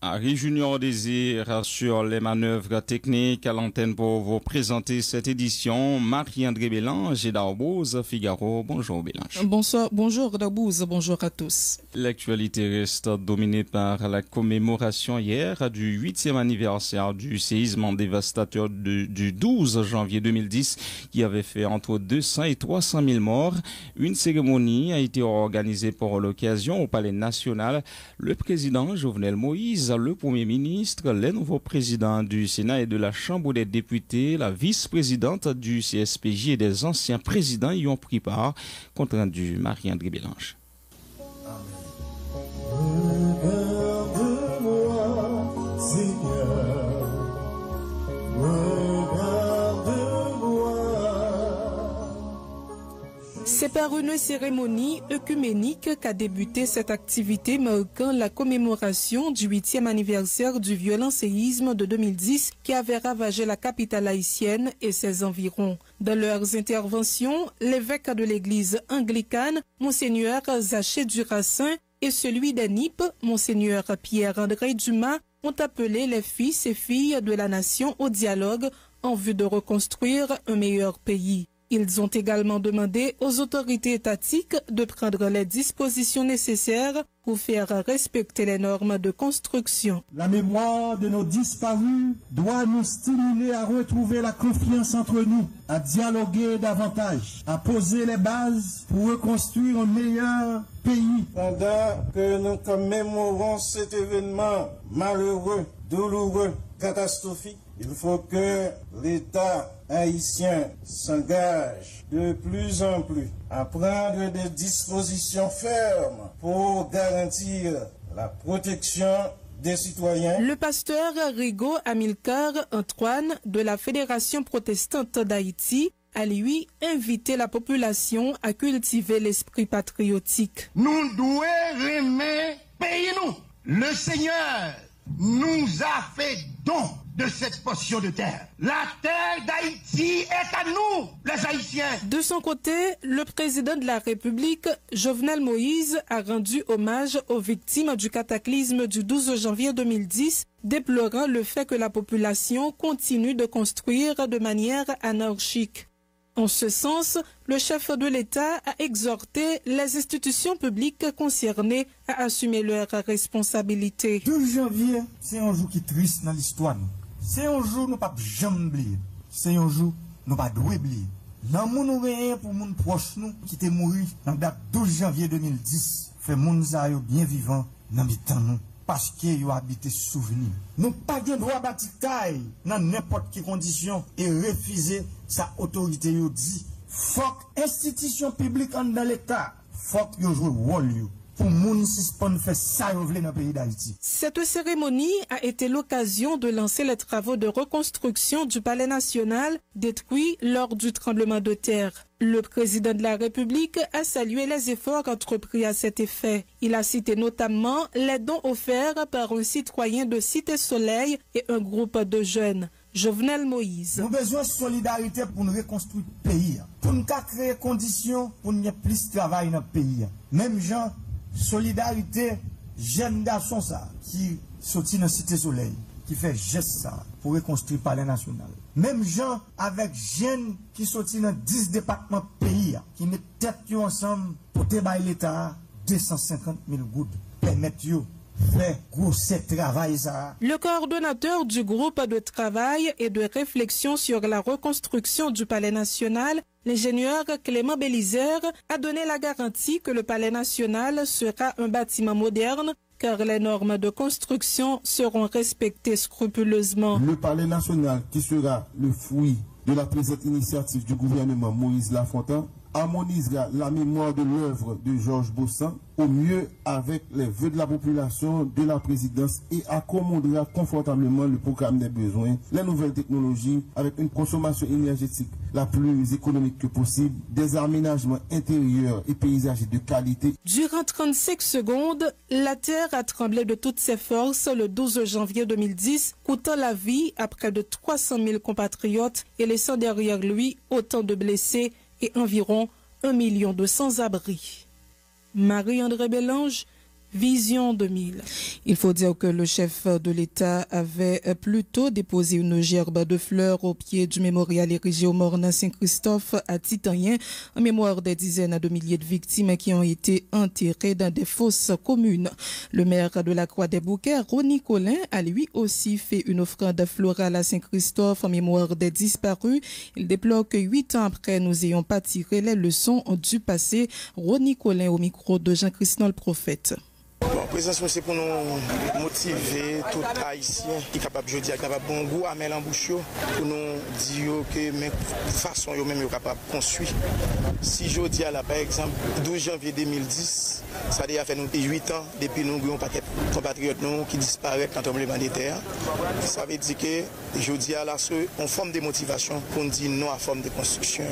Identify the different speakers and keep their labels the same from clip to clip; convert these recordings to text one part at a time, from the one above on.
Speaker 1: Harry Junior désire sur les manœuvres techniques à l'antenne pour vous présenter cette édition. Marie-André Bélange et Darbouze, Figaro. Bonjour Bélange.
Speaker 2: Bonjour Darbouze, bonjour à tous.
Speaker 1: L'actualité reste dominée par la commémoration hier du 8e anniversaire du séisme dévastateur du 12 janvier 2010 qui avait fait entre 200 et 300 000 morts. Une cérémonie a été organisée pour l'occasion au Palais national. Le président Jovenel Moïse, le Premier ministre, les nouveaux présidents du Sénat et de la Chambre des députés, la vice-présidente du CSPJ et des anciens présidents y ont pris part. Compte rendu Marie-André Bélange.
Speaker 2: C'est par une cérémonie œcuménique qu'a débuté cette activité marquant la commémoration du 8e anniversaire du violent séisme de 2010 qui avait ravagé la capitale haïtienne et ses environs. Dans leurs interventions, l'évêque de l'église anglicane, Monseigneur Zaché Durassin, et celui des NIP, Monseigneur Pierre-André Dumas, ont appelé les fils et filles de la nation au dialogue en vue de reconstruire un meilleur pays. Ils ont également demandé aux autorités étatiques de prendre les dispositions nécessaires pour faire respecter les normes de construction.
Speaker 3: La mémoire de nos disparus doit nous stimuler à retrouver la confiance entre nous, à dialoguer davantage, à poser les bases pour reconstruire un meilleur pays.
Speaker 4: Pendant que nous commémorons cet événement malheureux, douloureux, catastrophique, il faut que l'État haïtien s'engage de plus en plus à prendre des dispositions fermes pour garantir la protection des citoyens.
Speaker 2: Le pasteur Rigaud Amilcar Antoine de la Fédération protestante d'Haïti a lui invité la population à cultiver l'esprit patriotique.
Speaker 5: Nous devons aimer pays nous. Le Seigneur nous a fait don de cette portion de terre. La terre d'Haïti est à nous, les Haïtiens.
Speaker 2: De son côté, le président de la République, Jovenel Moïse, a rendu hommage aux victimes du cataclysme du 12 janvier 2010, déplorant le fait que la population continue de construire de manière anarchique. En ce sens, le chef de l'État a exhorté les institutions publiques concernées à assumer leurs responsabilités.
Speaker 3: 12 janvier, c'est un jour qui est triste dans l'histoire. C'est un jour nous pas jamais oublier. C'est un jour nous pas doit oublier. Dans mon rien pour mon proche nous qui était mort dans date 12 janvier 2010, fait moun sa yo bien vivant dans mitan nous parce que yo habité souvenir. Nous pas de droit bâtitaille dans n'importe quelle condition et refuser sa autorité yo dit. Faut institution publique dans l'état, faut yo jouer rôle yo.
Speaker 2: Cette cérémonie a été l'occasion de lancer les travaux de reconstruction du Palais national détruit lors du tremblement de terre. Le président de la République a salué les efforts entrepris à cet effet. Il a cité notamment les dons offerts par un citoyen de Cité Soleil et un groupe de jeunes. Jovenel Moïse.
Speaker 3: Nous avons besoin de solidarité pour nous reconstruire le pays. Pour nous créer des conditions pour nous plus de travail dans le pays. Même gens, solidarité, jeune garçon ça, qui sortit dans Cité Soleil, qui fait geste ça pour reconstruire le Palais national. Même gens avec jeunes qui sortit dans 10 départements pays, qui mettent tête ensemble pour débailler l'État 250 000 gouttes, permettre
Speaker 2: le coordonnateur du groupe de travail et de réflexion sur la reconstruction du Palais national, l'ingénieur Clément Bélizer, a donné la garantie que le Palais national sera un bâtiment moderne car les normes de construction seront respectées scrupuleusement.
Speaker 6: Le Palais national, qui sera le fruit de la présente initiative du gouvernement Moïse Lafontaine, harmonisera la mémoire de l'œuvre de Georges Bossan au mieux avec les vœux de la population, de la présidence et accommodera confortablement le programme des besoins, les nouvelles technologies avec une consommation énergétique la plus économique que possible, des aménagements intérieurs et paysagers de qualité.
Speaker 2: Durant 35 secondes, la terre a tremblé de toutes ses forces le 12 janvier 2010, coûtant la vie à près de 300 000 compatriotes et laissant derrière lui autant de blessés et environ 1 million de sans-abri. Marie-André Bélange, Vision 2000. Il faut dire que le chef de l'État avait plutôt déposé une gerbe de fleurs au pied du mémorial érigé aux morts dans Saint-Christophe à Titanien en mémoire des dizaines de milliers de victimes qui ont été enterrées dans des fosses communes. Le maire de la Croix-des-Bouquets, Ronnie Colin, a lui aussi fait une offrande florale à Saint-Christophe en mémoire des disparus. Il déplore que 8 ans après, nous ayons pas tiré les leçons du passé. Ronnie Colin au micro de Jean-Christophe le Prophète.
Speaker 7: Bon, présence, c'est pour nous motiver tout Haïtien qui est capable de dire, capable de bon goût à mettre en bouche, pour nous dire que même façon, yo même capable de construire. Si je dis là, par exemple, 12 janvier 2010, ça a fait nous 8 ans depuis nous avons paquet compatriotes qui disparaissent dans le tremblement de terre. Ça veut dire que je dis là, on forme de motivation pour nous dire non à forme de construction.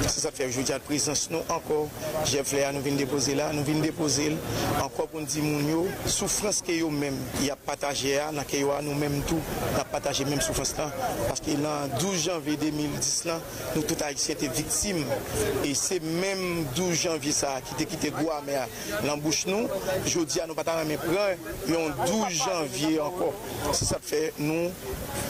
Speaker 7: C'est ça fait je dis à la présence, nous encore, Jeff Léa, nous venons déposer là, nous venons déposer encore pour nous dire souffrance que yo même il a partagé dans que nous même tout a partagé même souffrance là parce que le 12 janvier 2010 là nous tout haïtiens étaient victimes et c'est même 12 janvier ça qui était quitté Guamer l'embouche nous jodi à nous pas même prendre un 12 janvier encore c'est ça fait nous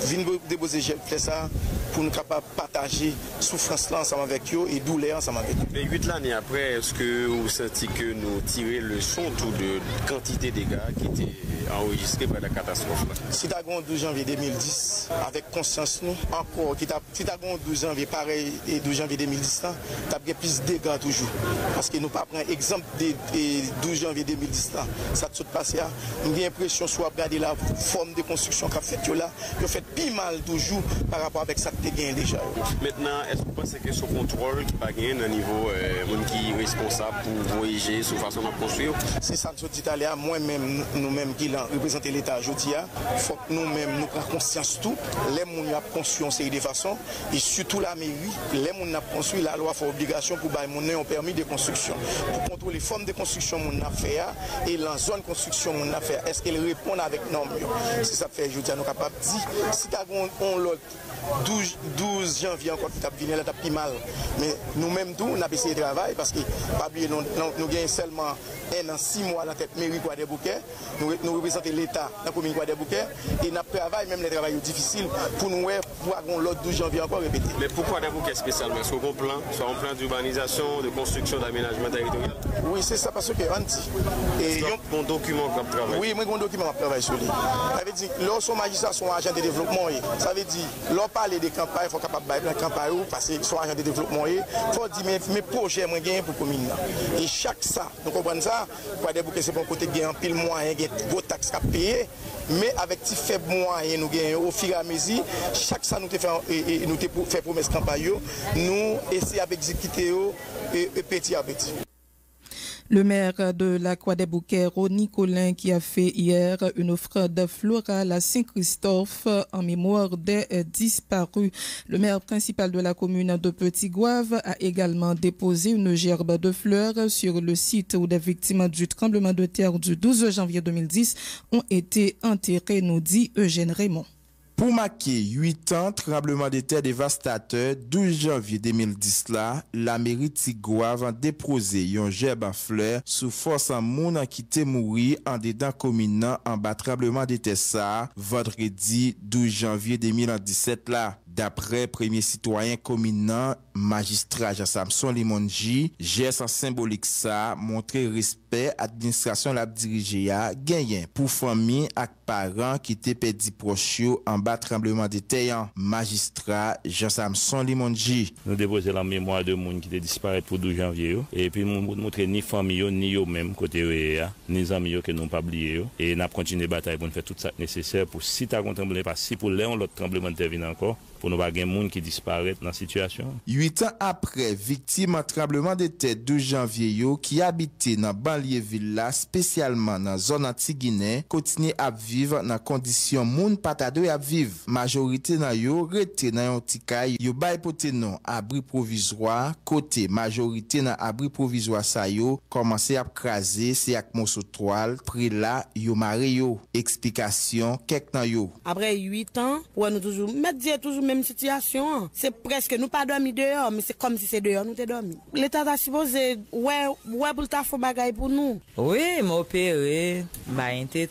Speaker 7: venir déposer ça pour nous capable partager souffrance là ensemble avec eux et douleur ensemble avec eux.
Speaker 8: Mais 8 années après, est-ce que vous sentez que nous tirons le son tout de quantité de dégâts qui étaient enregistrés par la catastrophe là?
Speaker 7: Si tu as 12 janvier 2010, avec conscience nous, encore, si tu as 12 janvier pareil et 12 janvier 2010, tu as plus de dégâts toujours. Parce que nous pas prendre exemple de 12 janvier 2010 là, ça tout passé là, nous avons l'impression soit regarder la forme de construction qu'a fait là, il fait plus mal toujours par rapport avec ça que tu as déjà.
Speaker 8: Maintenant, est-ce que vous pensez que ce contrôle qui pas gagné au niveau qui est responsable pour voyager sur façon de construire?
Speaker 7: C'est ça que je dis à l'heure, moi-même, nous-mêmes qui représentons l'État aujourd'hui, il faut que nous-mêmes nous prenions conscience de tout. Les gens qui ont construit en série de façons, et surtout la mairie, les gens qui ont construit, la loi fait obligation pour bailler mon un permis de construction. Pour contrôler les formes de construction qu'on a fait et la zone de construction qu'on a fait, est-ce qu'elle répond avec normes? C'est ça que fait, je dis, nous sommes capables de dire, si tu as l'autre 12 janvier encore qui t'a venu là, t'as plus mal. Mais nous-mêmes tout, on a essayé de travailler parce que nous gagnons seulement 1 an, 6 mois dans la tête mairie Croix-des-Bouquets. Nous représentons l'État dans la commune Croix-des-Bouquets et nous travaillons même les travaux difficiles pour nous voir l'autre 12 janvier encore répéter.
Speaker 8: Mais pourquoi des bouquets spécialement? Est-ce qu'on plan, soit un plan d'urbanisation, de construction, d'aménagement territorial?
Speaker 7: Oui, c'est ça parce que on dit.
Speaker 8: Et mon document comme travail.
Speaker 7: Oui, moi mon document de travail sur lui. Ça veut dire lorsqu'on magistrat sont agent de développement, ça veut dire lorsqu'on parle de campagne, il faut capable de faire campagne parce qu'ils sont agents de développement, il faut dire mes projets moi gain pour commune là. Et chaque ça, nous comprenons ça, pour des bouquets c'est bon côté gain en pile moyen, gain gros taxes à payer, mais avec petit faible moyen nous gain au fur et à mesure, chaque ça nous te fait nous te fait promesse campagne, nous essayer d'exécuter petit à petit.
Speaker 2: Le maire de la Croix-des-Bouquets, Ronnie Colin, qui a fait hier une offrande florale à Saint-Christophe en mémoire des disparus. Le maire principal de la commune de Petit-Gouave a également déposé une gerbe de fleurs sur le site où des victimes du tremblement de terre du 12 janvier 2010 ont été enterrées, nous dit Eugène Raymond.
Speaker 9: Pour marquer 8 ans, tremblement de terre dévastateur, 12 janvier 2010 là, la mairie Tigouave a déposé une gerbe en fleurs sous force en moun qui était mouru en dedans commune en bas tremblement de terre ça, vendredi 12 janvier 2017 là. D'après premier citoyen communant, magistrat Jean-Samson Limonji, geste symbolique ça, montrer respect administration la dirigée a gagné pour famille et parents qui étaient perdu proche en bas tremblement de terre. Magistrat Jean-Samson Limonji.
Speaker 10: Nous déposer la mémoire de monde qui était disparu pour 12 janvier et puis nous montrer ni famille ni eux même côté ni amis que nous pas oublié et n'a continuer bataille pour faire tout ça nécessaire pour si tu as tremblement pas si pour l'autre tremblement de terre vient encore pour nous pas gagner monde qui disparaît dans la situation.
Speaker 9: 8 ans après, victime tremblement de terre 12 janvier qui habitait dans banlieue ville spécialement dans zone anti-Guinée, continue à vivre dans condition moun patado à vivre. Majorité dans yo rete dans un petit kay, yo bay pote non abri provisoire, côté majorité dans abri provisoire ça yo commencer à craser, c'est ak morceau toile, pris là yo maré yo. Explication quelques temps yo.
Speaker 11: Après 8 ans, ouais nous toujours mettre toujours même situation. C'est presque nous pas dormi dehors, mais c'est comme si c'est dehors nous t'es dormi. L'État a supposé ouais pour ta faux bagaille pour nous.
Speaker 12: Oui, m'opérer,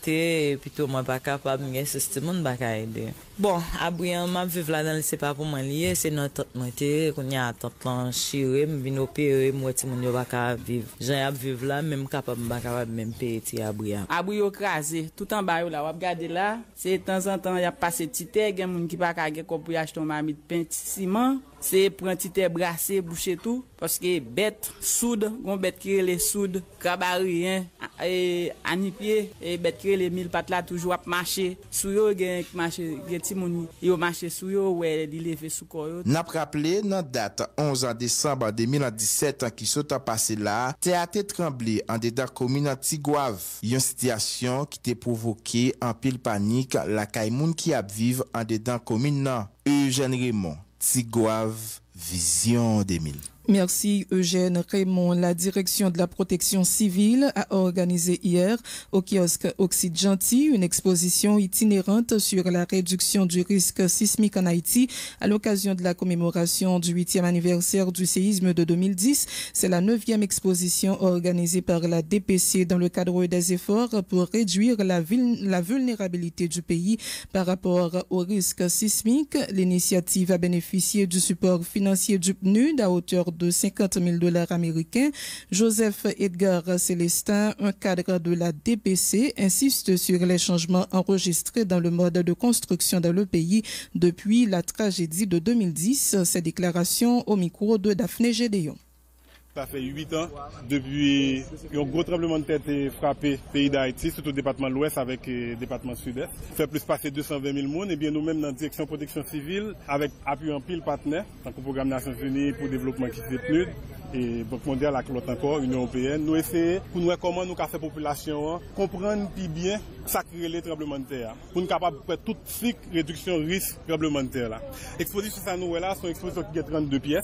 Speaker 12: et puis tout moi pas capable de système pas aider. Bon, après m'a vivre là dans c'est pas pour moi lié, c'est notre tante moi qu'on y a tante là chiré, me vinn opérer moi ti moun yo pas vivre. Jean a vivre là même capable pas capable même payer ti abri.
Speaker 13: Abri yo crasé, tout en bas là, on regarder là, c'est de temps en temps y a passé ti terre, gen moun qui pas ka gen pour acheter un marmite pain ciment. C'est prendre ti terre brasser boucher tout parce que bête soude, gon bête qui les soude, crabarien et anipier et bête qui les mille pattes là toujours à marcher. Sou yo gen marcher ti moun yo marcher sou yo ouais li lever sou corps yo.
Speaker 9: N'a rappelé dans date 11 décembre 2017 qui sont passé là, théâtre tremblé en dedans commune Tigouave. Une situation qui t'est provoqué en pile panique la kay moun qui a vivre en dedans commune nan. Eugène Raymond, Tigouave, Vision 2000.
Speaker 2: Merci Eugène Raymond. La direction de la protection civile a organisé hier au kiosque Oxyde Gentil une exposition itinérante sur la réduction du risque sismique en Haïti à l'occasion de la commémoration du 8e anniversaire du séisme de 2010. C'est la 9e exposition organisée par la DPC dans le cadre des efforts pour réduire la vulnérabilité du pays par rapport au risque sismique. L'initiative a bénéficié du support financier du PNUD à hauteur de $50,000 américains. Joseph Edgar Célestin, un cadre de la DPC, insiste sur les changements enregistrés dans le mode de construction dans le pays depuis la tragédie de 2010. Ces déclarations au micro de Daphné Gédéon.
Speaker 14: Ça fait 8 ans depuis un gros tremblement de terre a frappé le pays d'Haïti, surtout le département de l'Ouest avec le département sud-est. Ça fait plus passer 220 000 personnes. Et bien nous-mêmes dans la direction protection civile, avec appui en pile partenaire, tant que le programme des Nations Unies pour le développement qui s'est PNUD, et Banque mondiale, avec l'autre encore, Union européenne, nous essayons pour nous comment nous faire la population comprendre plus bien ça crée les tremblements de terre. Pour nous capable de faire tout cycle réduction risque tremblement de terre. L'exposition ça nous est là, c'est une exposition qui a 32 pièces.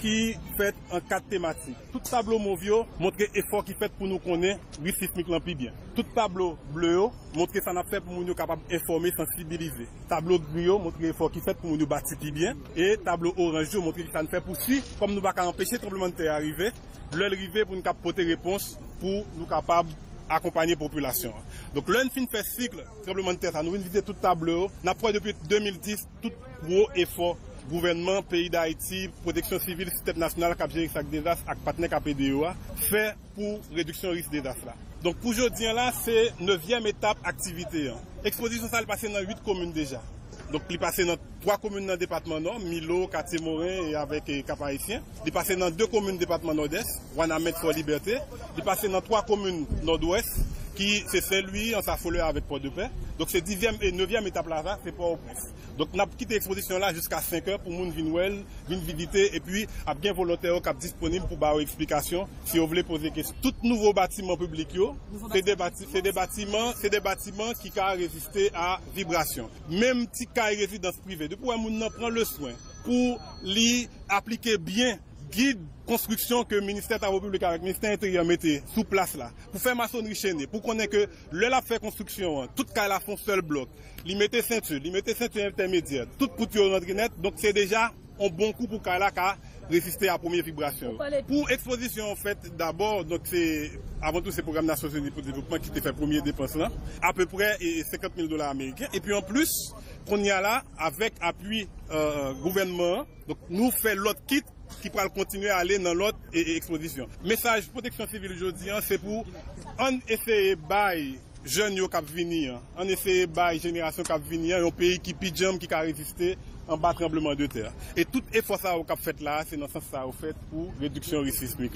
Speaker 14: Qui fait en 4 thématiques. Tout tableau mauvio montre l'effort qui fait pour nous connaître le risque sismique plus bien. Tout tableau bleu montre que ça n'a fait pour nous capable d'informer, sensibiliser. Tableau gris montre l'effort qui fait pour nous bâtir plus bien. Et tableau orange montre que ça ne fait pour si, comme nous ne pouvons pas empêcher le tremblement de terre d'arriver, l'arriver pour nous apporter réponse pour nous capables accompagner la population. Donc l'un fin fait cycle tremblement de terre, ça nous visiter tout tableau. N'a pas depuis 2010 tout gros effort. Gouvernement, pays d'Haïti, protection civile, système national, cap gérer chaque désastre, avec partenaire KPDOA, fait pour réduction du risque des désastres là. Donc pour aujourd'hui là, c'est 9e étape activité. L'exposition ça elle passe dans 8 communes déjà. Donc il passe dans 3 communes dans le département nord, Milo, Quartier-Morin et avec Cap-Haïtien. Il passe dans 2 communes du département nord-est, Ouanamet, Fort-Liberté. Il passe dans 3 communes nord-ouest, qui c'est Saint-Louis, en Safoleur avec Port-de-Paix. Donc c'est 10e et 9e étape là, c'est Port-au-Prince. Donc on a quitté l'exposition là jusqu'à 5 heures pour moun venir visiter et puis à bien volontaire qui disponible pour avoir explication si vous voulez poser question. Tout nouveau bâtiment public c'est des bâtiments qui peuvent résister à vibration. Même si cas résidence privée, depuis que moun prend le soin pour lui appliquer bien guide construction que le ministère de la République avec le ministère intérieur mettait sous place là pour faire maçonnerie chaînée pour connaître que le la fait construction tout cas la font seul bloc il mettait ceinture intermédiaire tout pour rentrer net donc c'est déjà un bon coup pour Kala qui résister à la première vibration. Pour exposition en fait d'abord donc c'est avant tout c'est programme Nations Unies pour le développement qui fait premier dépense là à peu près $50,000 américains et puis en plus qu'on y a là avec appui gouvernement donc nous fait l'autre kit qui pourra continuer à aller dans l'autre exposition. Message protection civile aujourd'hui, c'est pour on essayer bail jeunes qui vont venir, on essayer bail génération qui va venir, un pays qui pijam qui a résisté en bas tremblement de terre. Et tout effort ça au cap fait là, c'est dans ce sens ça au fait pour réduction du risque sismique.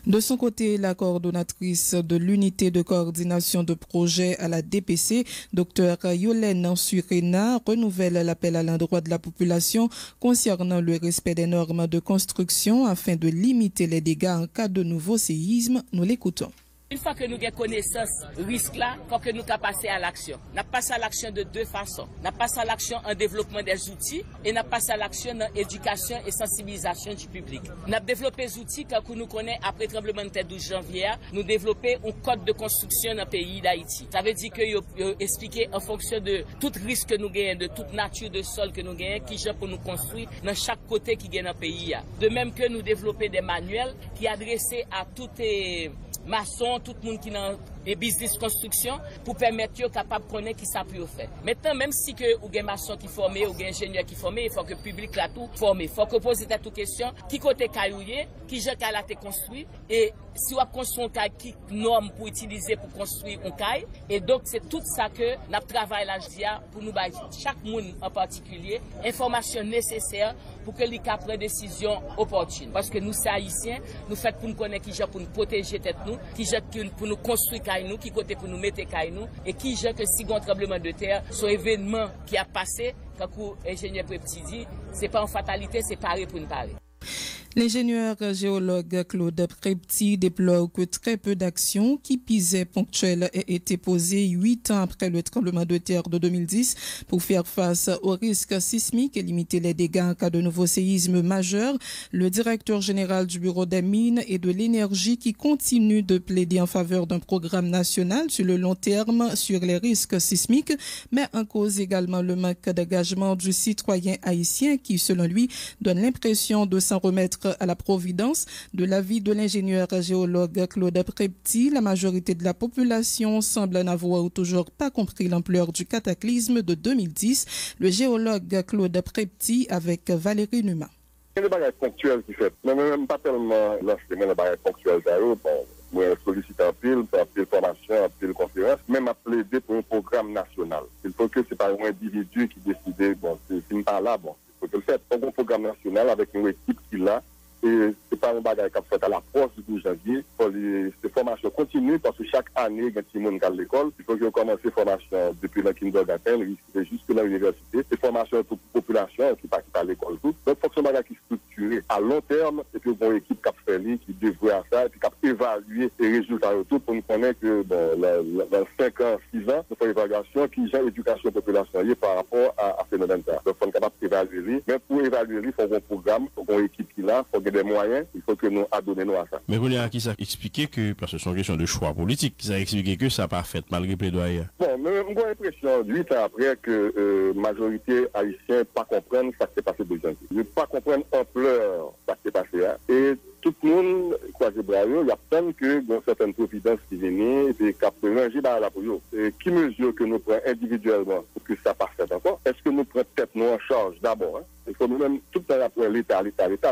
Speaker 2: De son côté, la coordonnatrice de l'unité de coordination de projet à la DPC, Dr Yolène Surena, renouvelle l'appel à l'endroit de la population concernant le respect des normes de construction afin de limiter les dégâts en cas de nouveau séisme. Nous l'écoutons.
Speaker 15: Une fois que nous avons connaissance risque là, il faut que nous passions à l'action. Nous passons à l'action de deux façons. Nous passons à l'action en développement des outils et nous passons à l'action dans l'éducation et sensibilisation du public. Nous avons développé des outils que nous connaissons après le tremblement de terre 12 janvier. Nous avons développé un code de construction dans le pays d'Haïti. Ça veut dire que nous expliquer en fonction de tout risque que nous gagnons, de toute nature de sol que nous gagnons, qui pour nous construire dans chaque côté qui gagne dans le pays. De même que nous développons des manuels qui adressés à tous les maçons, tout le monde qui est dans les business construction pour permettre aux capables de connaître qui ça peut faire. Maintenant, même si que ou des maçons qui formés ou des ingénieurs qui formés, il faut que le public là tout formé. Il faut que poser toute question qui côté cailloué, qui j'ai qu'à la te construit et si on construit un caille qui norme pour utiliser pour construire un caille et donc c'est tout ça que nous travaillons là pour nous bailler chaque monde en particulier information nécessaire pour que les cas prennent décision opportune parce que nous c'est haïtiens, nous fait pour nous connaître qui j'ai pour nous protéger tête nous, qui j'ai pour nous construire nous, qui côté pour nous mettre nous et qui j'ai que si un tremblement de terre, ce événement qui a passé, quand l'ingénieur Prepti dit, c'est pas en fatalité, c'est pareil pour nous parler.
Speaker 2: L'ingénieur géologue Claude Prepti déplore que très peu d'actions qui pisaient ponctuelles aient été posées 8 ans après le tremblement de terre de 2010 pour faire face aux risques sismiques et limiter les dégâts en cas de nouveau séisme majeur. Le directeur général du Bureau des mines et de l'énergie qui continue de plaider en faveur d'un programme national sur le long terme sur les risques sismiques, met en cause également le manque d'engagement du citoyen haïtien qui, selon lui, donne l'impression de s'en remettre à la providence. De l'avis de l'ingénieur géologue Claude Prepti, la majorité de la population semble n'avoir toujours pas compris l'ampleur du cataclysme de 2010. Le géologue Claude Prepti avec Valérie Numa.
Speaker 16: Il y a des bagages ponctuels qui fait, mais même pas tellement l'enseignement des bagages ponctuels d'ailleurs. Bon, moi, sollicite un pile formation, un pile conférence, même à plaider pour un programme national. Il faut que c'est pas un individu qui décide, bon, c'est pas là, bon. Il faut que le fait, un programme national avec une équipe qui l'a. Et c'est pas un bagage qui a fait à l'approche du 12 janvier. Pour ces formations continuent parce que chaque année, quand il y a des gens à l'école, il faut qu'ils commencent ces formations depuis le kindergarten, jusqu'à l'université. Ces formations pour la population qui partent à l'école. Donc, il faut que ce bagage qui est structuré à long terme et que une équipe qui a fait qui devrait à ça et puis qui a évalué les résultats tout pour nous connaître que dans 5 ans, 6 ans, nous faisons une évaluation qui gère l'éducation population par rapport à ce phénomène. Donc, il faut capable d'évaluer. Mais pour évaluer, il faut un programme, il faut une équipe qui l'a, il faut des moyens, il faut que nous adonnons à ça.
Speaker 17: Mais vous avez expliqué que, parce que c'est une question de choix politique, qui a expliqué que ça n'a pas fait malgré plaidoyer.
Speaker 16: Bon, mais j'ai l'impression, 8 ans après, que la majorité haïtienne ne pas comprendre ce qui s'est passé de janvier. Ne pas comprendre l'ampleur de ce qui s'est passé. Et tout le monde, quoi, il y a plein que dans certaines providences qui viennent et qui ont rangé dans la police. Qui mesure que nous prenons individuellement pour que ça passe encore? Est-ce que nous prenons peut-être nous en charge d'abord? Il faut nous-mêmes tout le temps apprendre l'État,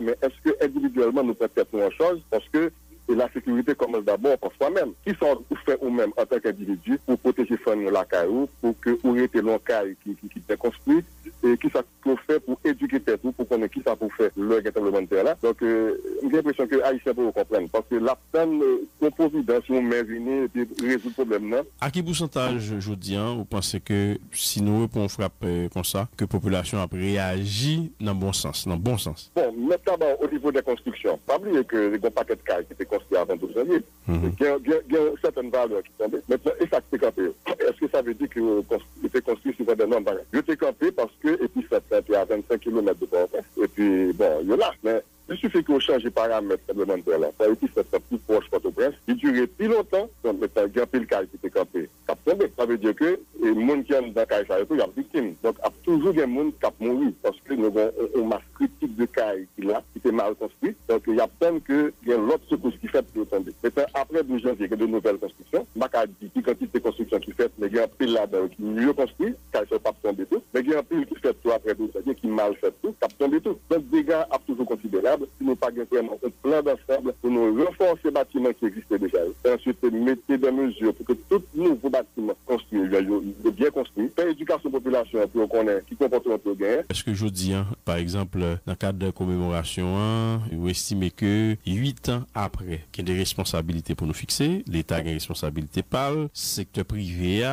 Speaker 16: mais est-ce que individuellement nous prenons peut-être nous en charge? Parce que la sécurité commence d'abord par soi-même. Qui sont fait nous-mêmes en tant qu'individu pour protéger la caillou, pour que où était l'on caille qui est construit, et qui ça peut faire pour éduquer tout, pour connaître qui ça peut faire le tremblement de terre là. Donc, j'ai l'impression que Haïtiens peuvent comprendre. Parce que la peine de providence, on met venir et résoudre le problème là.
Speaker 17: À quel pourcentage, je dis, vous pensez que si nous on frappe comme ça, que la population a réagi dans le bon sens, Bon,
Speaker 16: maintenant, au niveau des constructions, pas oublier que les gros paquets de cailles qui étaient construits avant 12 janvier, il y a certaines valeurs qui tombent. Maintenant, et ça s'est campé. Est-ce que ça veut dire que c'était construit sur des normes pareilles? Je t'ai campé parce que, et puis ça fait à 25 km de Port-au-Prince. Et puis, bon, il y a là, mais il suffit qu'on change les paramètres supplémentaires là. Ça a été fait plus proche Port-au-Prince. Il durait plus longtemps, donc maintenant, il y a plus le cas qui était campé. Ça veut dire que les gens qui sont dans le cas, il y a victime. Donc, il y a toujours des gens qui ont mouru parce que nous avons une masse critique de cas qui était mal construit. Donc, il y a plein que il y a l'autre secours qui fait pour tomber. Maintenant, après 12 janvier, il y a de nouvelles constructions. Je ne dis pas quantité de construction qui fait, mais il y a un pile là-dedans qui est mieux construit, car il ne pas tomber tout. Mais il y a un pile qui fait tout après 12 janvier, qui mal fait tout, qui a tombé tout. Donc, les dégâts sont toujours considérables. Si nous n'avons pas vraiment un plan d'ensemble pour nous renforcer les bâtiments qui existaient déjà. Et ensuite, mettre des mesures pour que tous nouveaux bâtiments construits, bien construits, faire l'éducation population pour qu'on ait qui comportement pour gagner.
Speaker 17: Est-ce que je dis, par exemple, dans le cadre de commémoration, vous estimez que 8 ans après, qu'il y a des responsabilités pour nous fixer, l'État a une responsabilité par le secteur privé,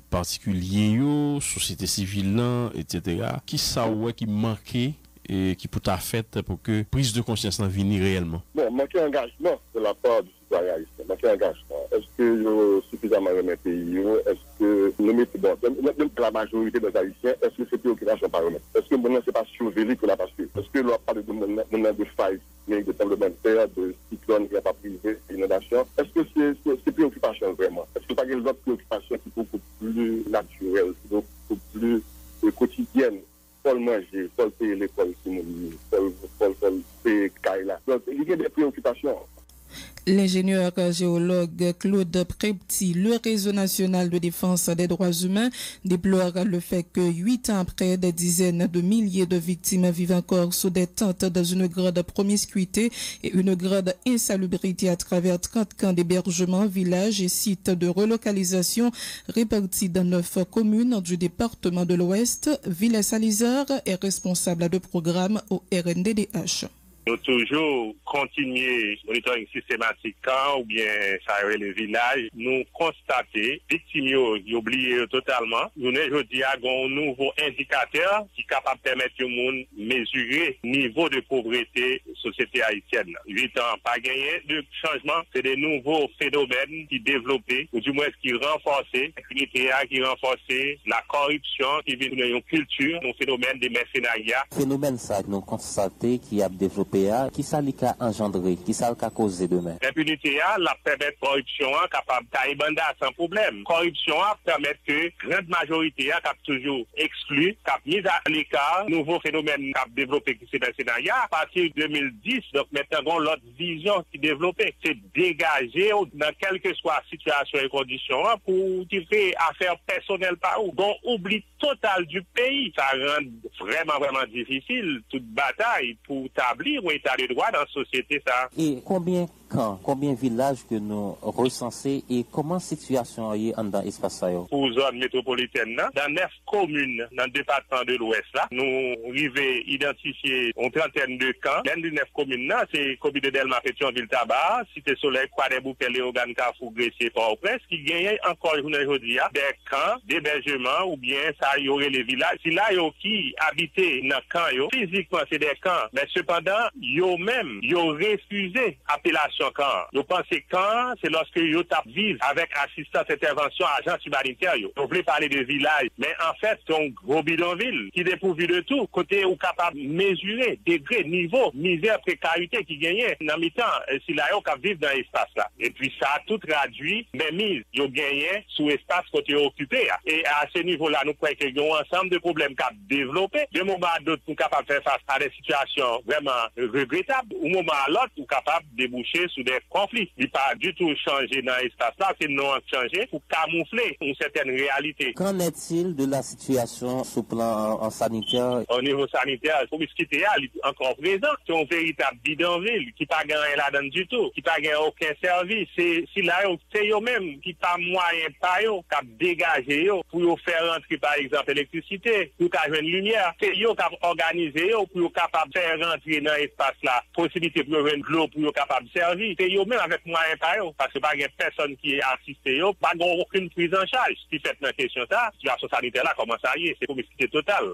Speaker 17: particulier, société civile, etc. Qui ça qui manquait et qui peut être fait pour que prise de conscience vienne réellement?
Speaker 16: Bon, manquer engagement de la part du citoyens haïtiens. Dans quel engagement? Est-ce que nous suffisamment remet pays? Est-ce que nous mettons, même la majorité des haïtiens, est-ce que ces préoccupations par eux-mêmes? Est-ce que maintenant c'est pas surveillé qu'on a pas su? Est-ce que l'on parle de failles, de tremblements de terre, de cyclones qui n'ont pas privé, d'inondations? Est-ce que c'est ces préoccupations vraiment? Est-ce que pas qu'il y a d'autres préoccupations qui sont beaucoup plus naturelles, beaucoup plus quotidiennes? Faut le manger, faut le payer l'école, faut le payer Kaila. Donc, il y a des préoccupations.
Speaker 2: L'ingénieur géologue Claude Prepti, le Réseau national de défense des droits humains, déplore le fait que 8 ans après, des dizaines de milliers de victimes vivent encore sous des tentes dans une grande promiscuité et une grande insalubrité à travers 30 camps d'hébergement, villages et sites de relocalisation répartis dans 9 communes du département de l'Ouest. Villers-Salizard est responsable de programme au RNDDH.
Speaker 18: Nous toujours continuer monitoring systématique ou bien ça le village, nous constater victimes oubliées totalement. Nous aujourd'hui avons un nouveau indicateur qui est capable de permettre au monde mesurer le niveau de pauvreté société haïtienne. 8 ans pas gagné de changement, c'est des nouveaux phénomènes qui développés ou du moins qui renforcent l'activité, qui renforcent la corruption, qui vient dans une culture, un phénomène de mercenariat.
Speaker 19: Phénomène ça nous constaté qui a développé qui ça li ka engendré, qui ça ka causé demain.
Speaker 18: L'impunité la permet corruption capable taïbanda sans problème. Corruption permet que grande majorité cap toujours exclu, cap mise à l'écart, nouveau phénomène cap développé qui c'est dans le scénario à partir de 2010. Donc maintenant l'autre vision qui développée, c'est dégager dans quelle que soit la situation et condition pour tirer affaires personnelles par où. Donc oubli total du pays, ça rend vraiment difficile toute bataille pour établir ou état de droit dans la société ça.
Speaker 19: Et combien camps, combien villages que nous recensés et comment situation est dans l'espace ça?
Speaker 18: Pour zone métropolitaine, dans 9 communes dans le département de l'Ouest là, nous arrivons identifier une trentaine de camps. L'un des 9 communes là, c'est commune de Delma, Pétionville, Tabar, Cité Soleil, Croix-des-Bouquets, Léogane, Carrefour, Gressier, Port-au-Prince, qui gagnent encore aujourd'hui des camps d'hébergement ou bien ça y aurait les villages. Si là yo qui habitent dans camp physiquement c'est des camps, mais cependant yo même yo refusé appellation camp. Yo pensez camp c'est lorsque yo tap vivre avec assistance intervention agence humanitaire yo. On voulait parler de village, mais en fait c'est un gros bidonville qui est dépourvu de tout, côté ou capable mesurer degré, niveau, misère, précarité qui gagnait dans mi-temps si là yo cap vivre dans l'espace là. Et puis ça a tout traduit mais mise yo gagné sous espace côté occupé. Et à ce niveau-là nous croyons qu'il y a un ensemble de problèmes qu'a développé. De moment à d'autres pour capable faire face à des situations vraiment regrettables, au moment à l'autre pour capable déboucher sur des conflits. Il pas du tout changé dans l'espace là, c'est non changé pour camoufler une certaine réalité.
Speaker 19: Qu'en est-il de la situation sur plan en sanitaire?
Speaker 18: Au niveau sanitaire, la promiscuité est encore présente. C'est un véritable bidonville qui pas gagné là-dedans du tout, qui pas gagné aucun service. C'est là c'est eux-mêmes qui pas moyen pas yo cap dégager yo pour faire rentrer par exemple l'électricité, pour qu'a une lumière. C'est eux qui organisé yo pour capable faire rentrer dans l'espace là, possibilité pour une l'eau pour capable servir. C'est eux-mêmes avec moyen pas yo parce que pas personne qui est assisté yo, pas aucune prise en charge. Ce qui fait dans question ça, la situation sanitaire là comment ça y est, c'est promiscuité totale.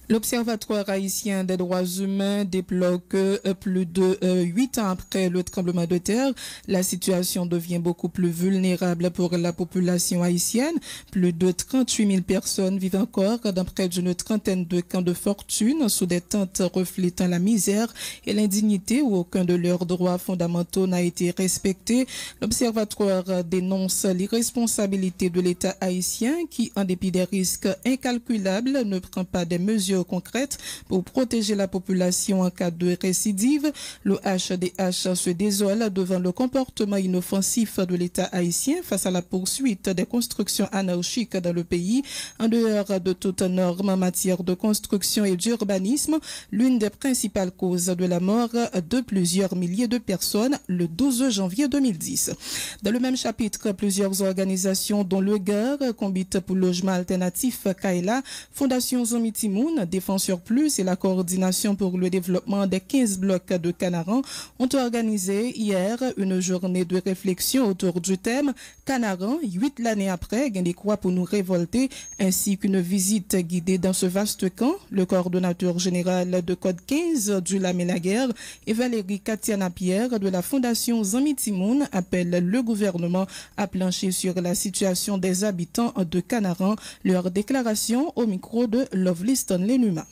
Speaker 2: L'Observatoire haïtien des droits humains déplore que plus de 8 ans après le tremblement de terre, la situation devient beaucoup plus vulnérable pour la population haïtienne. Plus de 38 000 personnes vivent encore dans près d'une trentaine de camps de fortune sous des tentes reflétant la misère et l'indignité où aucun de leurs droits fondamentaux n'a été respecté. L'Observatoire dénonce l'irresponsabilité de l'État haïtien qui, en dépit des risques incalculables, ne prend pas des mesures concrètes pour protéger la population en cas de récidive. Le HDH se désole devant le comportement inoffensif de l'État haïtien face à la poursuite des constructions anarchiques dans le pays. En dehors de toute norme en matière de construction et d'urbanisme, l'une des principales causes de la mort de plusieurs milliers de personnes le 12 janvier 2010. Dans le même chapitre, plusieurs organisations dont le GER, Comité pour logement alternatif Kaila, Fondation Zomitimoun, Défenseur Plus et la Coordination pour le développement des 15 blocs de Canaran ont organisé hier une journée de réflexion autour du thème Canaran, 8 l'année après, gain des croix pour nous révolter, ainsi qu'une visite guidée dans ce vaste camp. Le coordonnateur général de Code 15 du Lamélaguerre et Valérie Katiana-Pierre de la Fondation Zami Timoun appellent le gouvernement à plancher sur la situation des habitants de Canaran. Leur déclaration au micro de Lovely Stanley Numa.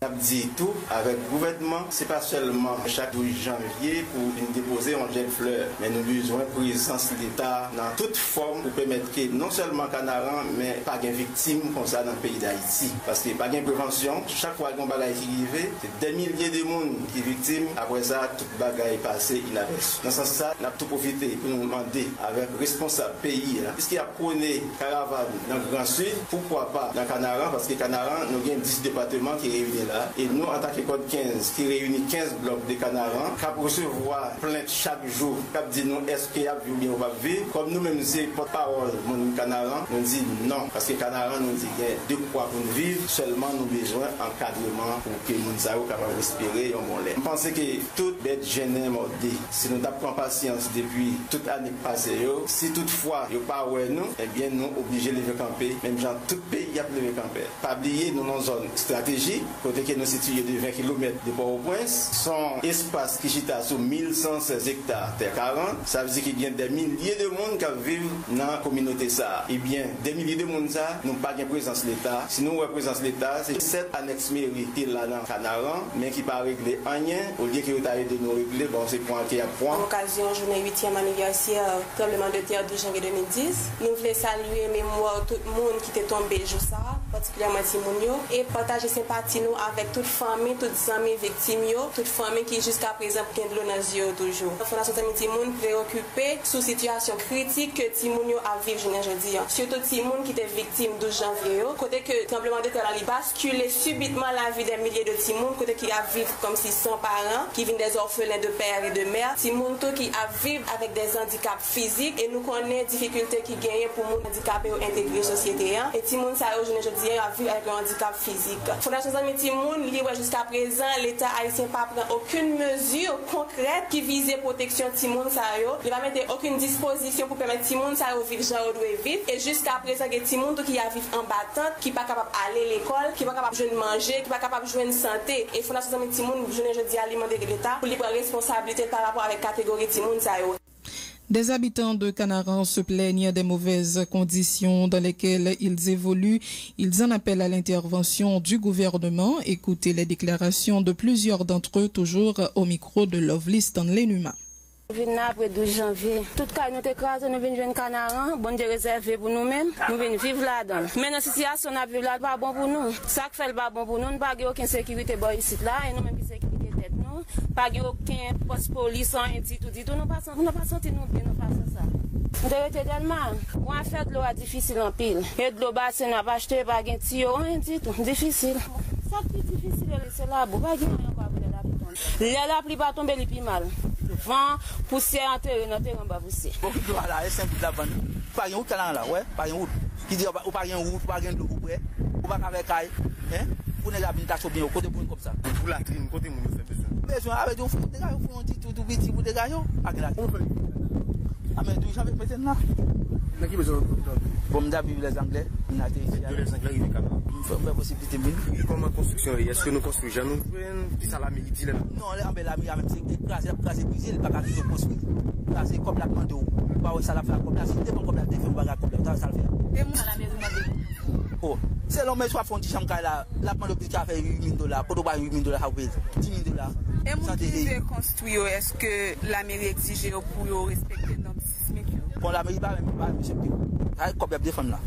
Speaker 20: On dit tout avec le gouvernement, c'est pas seulement chaque 12 janvier pour nous déposer un gel fleur, mais nous besoin de présence de l'État dans toute forme pour permettre que non seulement Canaran, mais pas de victimes comme ça dans le pays d'Haïti. Parce qu'il n'y a pas de prévention, chaque fois qu'on bagaille qui arrive, c'est des milliers de monde qui sont victimes, après ça, toute bagaille est passée, il arrête. Dans ce sens-là, on a tout profité pour nous demander avec responsable pays, puisqu'il y a prôné caravane dans le Grand Sud, pourquoi pas dans Canaran, parce que Canaran, nous avons 10 départements qui réunissent. Et nous, en tant que Code 15, qui réunit 15 blocs de Canaran, qui recevoir plainte chaque jour, qui dit nous, est-ce qu'il y a vu bien ou pas vivre, comme nous-mêmes, nous sommes porte-parole de Canaran, nous disons non, parce que Canaran nous dit qu'il y a de quoi pour nous vivre, seulement nous avons besoin d'encadrement pour que nous soyons capables de respirer un bon lait. Je pense que toute bête gênée mordée, si nous avons patience depuis toute l'année passée, si toutefois il n'y a pas de nous, eh bien nous obligés de lever camper, même dans tout pays, il y a lever camper. Pas oublier nous dans une zone stratégique, côté que nous situons de 20 km de Port-au-Prince, son espace qui est sur 1116 hectares terre 40, ça veut dire qu'il y a des milliers de monde qui vivent dans la communauté ça. Eh bien, des milliers de monde ça, nous n'avons pas de présence de l'État. Si nous avons présence de l'État, c'est 7 annexes mairie qui est là dans Canaran, mais qui pas réglé rien, au lieu que vous avez de nous régler, bon, c'est point qui est à point.
Speaker 21: En occasion journée 8e anniversaire tremblement de terre de janvier 2010, nous voulons saluer mémoire tout le monde qui était tombé jour ça, particulièrement Timonio, et partager sympathie nous avec toute famille, toutes amis victimes, toute famille qui jusqu'à présent qui est de l'eau toujours. La Fondation Zami Timoun préoccupée sous situation critique que Timoun a vécu aujourd'hui. Surtout Timoun qui était victime de janvier, côté que tremblement de terre a basculé subitement la vie des milliers de Timoun, côté qui a vécu comme si sans parents, qui viennent des orphelins de père et de mère. Timoun qui a vécu avec des handicaps physiques et nous connaissons les difficultés qui gagnent pour les handicapés intégrer la société. Et Timoun ça aujourd'hui a vécu avec un handicap physique. Fondation Zami Timoun jusqu'à présent, l'État haïtien ne prend aucune mesure concrète qui vise la protection de Timoun Sayo. Il ne va mettre aucune disposition pour permettre Timoun Sayo vivre genre doit vivre. Et jusqu'à présent, il y a Timoun qui a vivre en battante, qui n'est pas capable d'aller à l'école, qui n'est pas capable de manger, qui n'est pas capable de jouer une santé. Et Fondation Zami Timoun, je dis alimenter l'État pour lui prendre responsabilité par rapport avec la catégorie Timoun Sayo.
Speaker 2: Des habitants de Canaran se plaignent des mauvaises conditions dans lesquelles ils évoluent. Ils en appellent à l'intervention du gouvernement. Écoutez les déclarations de plusieurs d'entre eux, toujours au micro de Lovely Stanley Numa.
Speaker 21: Nous venons après 12 janvier. Tout cas, nous écrasons, nous venons jouer Canaran, bon Dieu réservé pour nous-mêmes. Nous venons vivre là-dedans. Mais la situation n'a vivre là, pas bon pour nous. Ça qui fait pas bon pour nous, nous n'avons pas aucune sécurité ici là, et nous-mêmes qui sécurité tête nous. Pas aucun poste police, un dit tout, nous n'avons pas senti nous bien, nous passons ça. Nous devons être tellement. On a fait de l'eau difficile en pile. Et de l'eau basse, nous n'avons acheté pas de tuyau, rien dit tout. Difficile. Ça qui est difficile, c'est là, pas de encore la pluie va tomber, les plus mal. Vent, poussière, enterré, dans le terrain, va pousser.
Speaker 22: Voilà, c'est simple là-bas. Pas de route là, ouais, pas de route. Qui dit, ou pas de route, pas de l'eau près, ou pas avec caille, hein, pour les habitants qui sont bien au côté pour comme ça. Pour la trine, côté mon fait besoin. Besoin, avec des fous, des gars, ils font un petit tout petit pour des gars, avec la trine. Ah, mais d'où j'avais peut-être là. Mais qui besoin de bon, d'habiller les Anglais, on a été ici. Les Anglais, ils viennent il faut faire possibilité. Comment construction, est-ce que nous construisons, nous prenons, ça la mérite là? Non, la mérite, même c'est écrasé, brisé, il n'y a pas qu'à construire. C'est comme la demande d'eau. Pas ça la fait comme la cité, comme la défense, pas comme ça, ça le fait. Et moi, à la maison, oh, c'est l'homme qui a fait un petit chambre là, la demande d'eau qui a fait $8 000, pour pas $8 000 à payer, $10 000. Et moi, qui veut construire, est-ce que la mairie exige pour respecter nos sismiques? Bon, la mairie, pas respecter. Comme la défense là.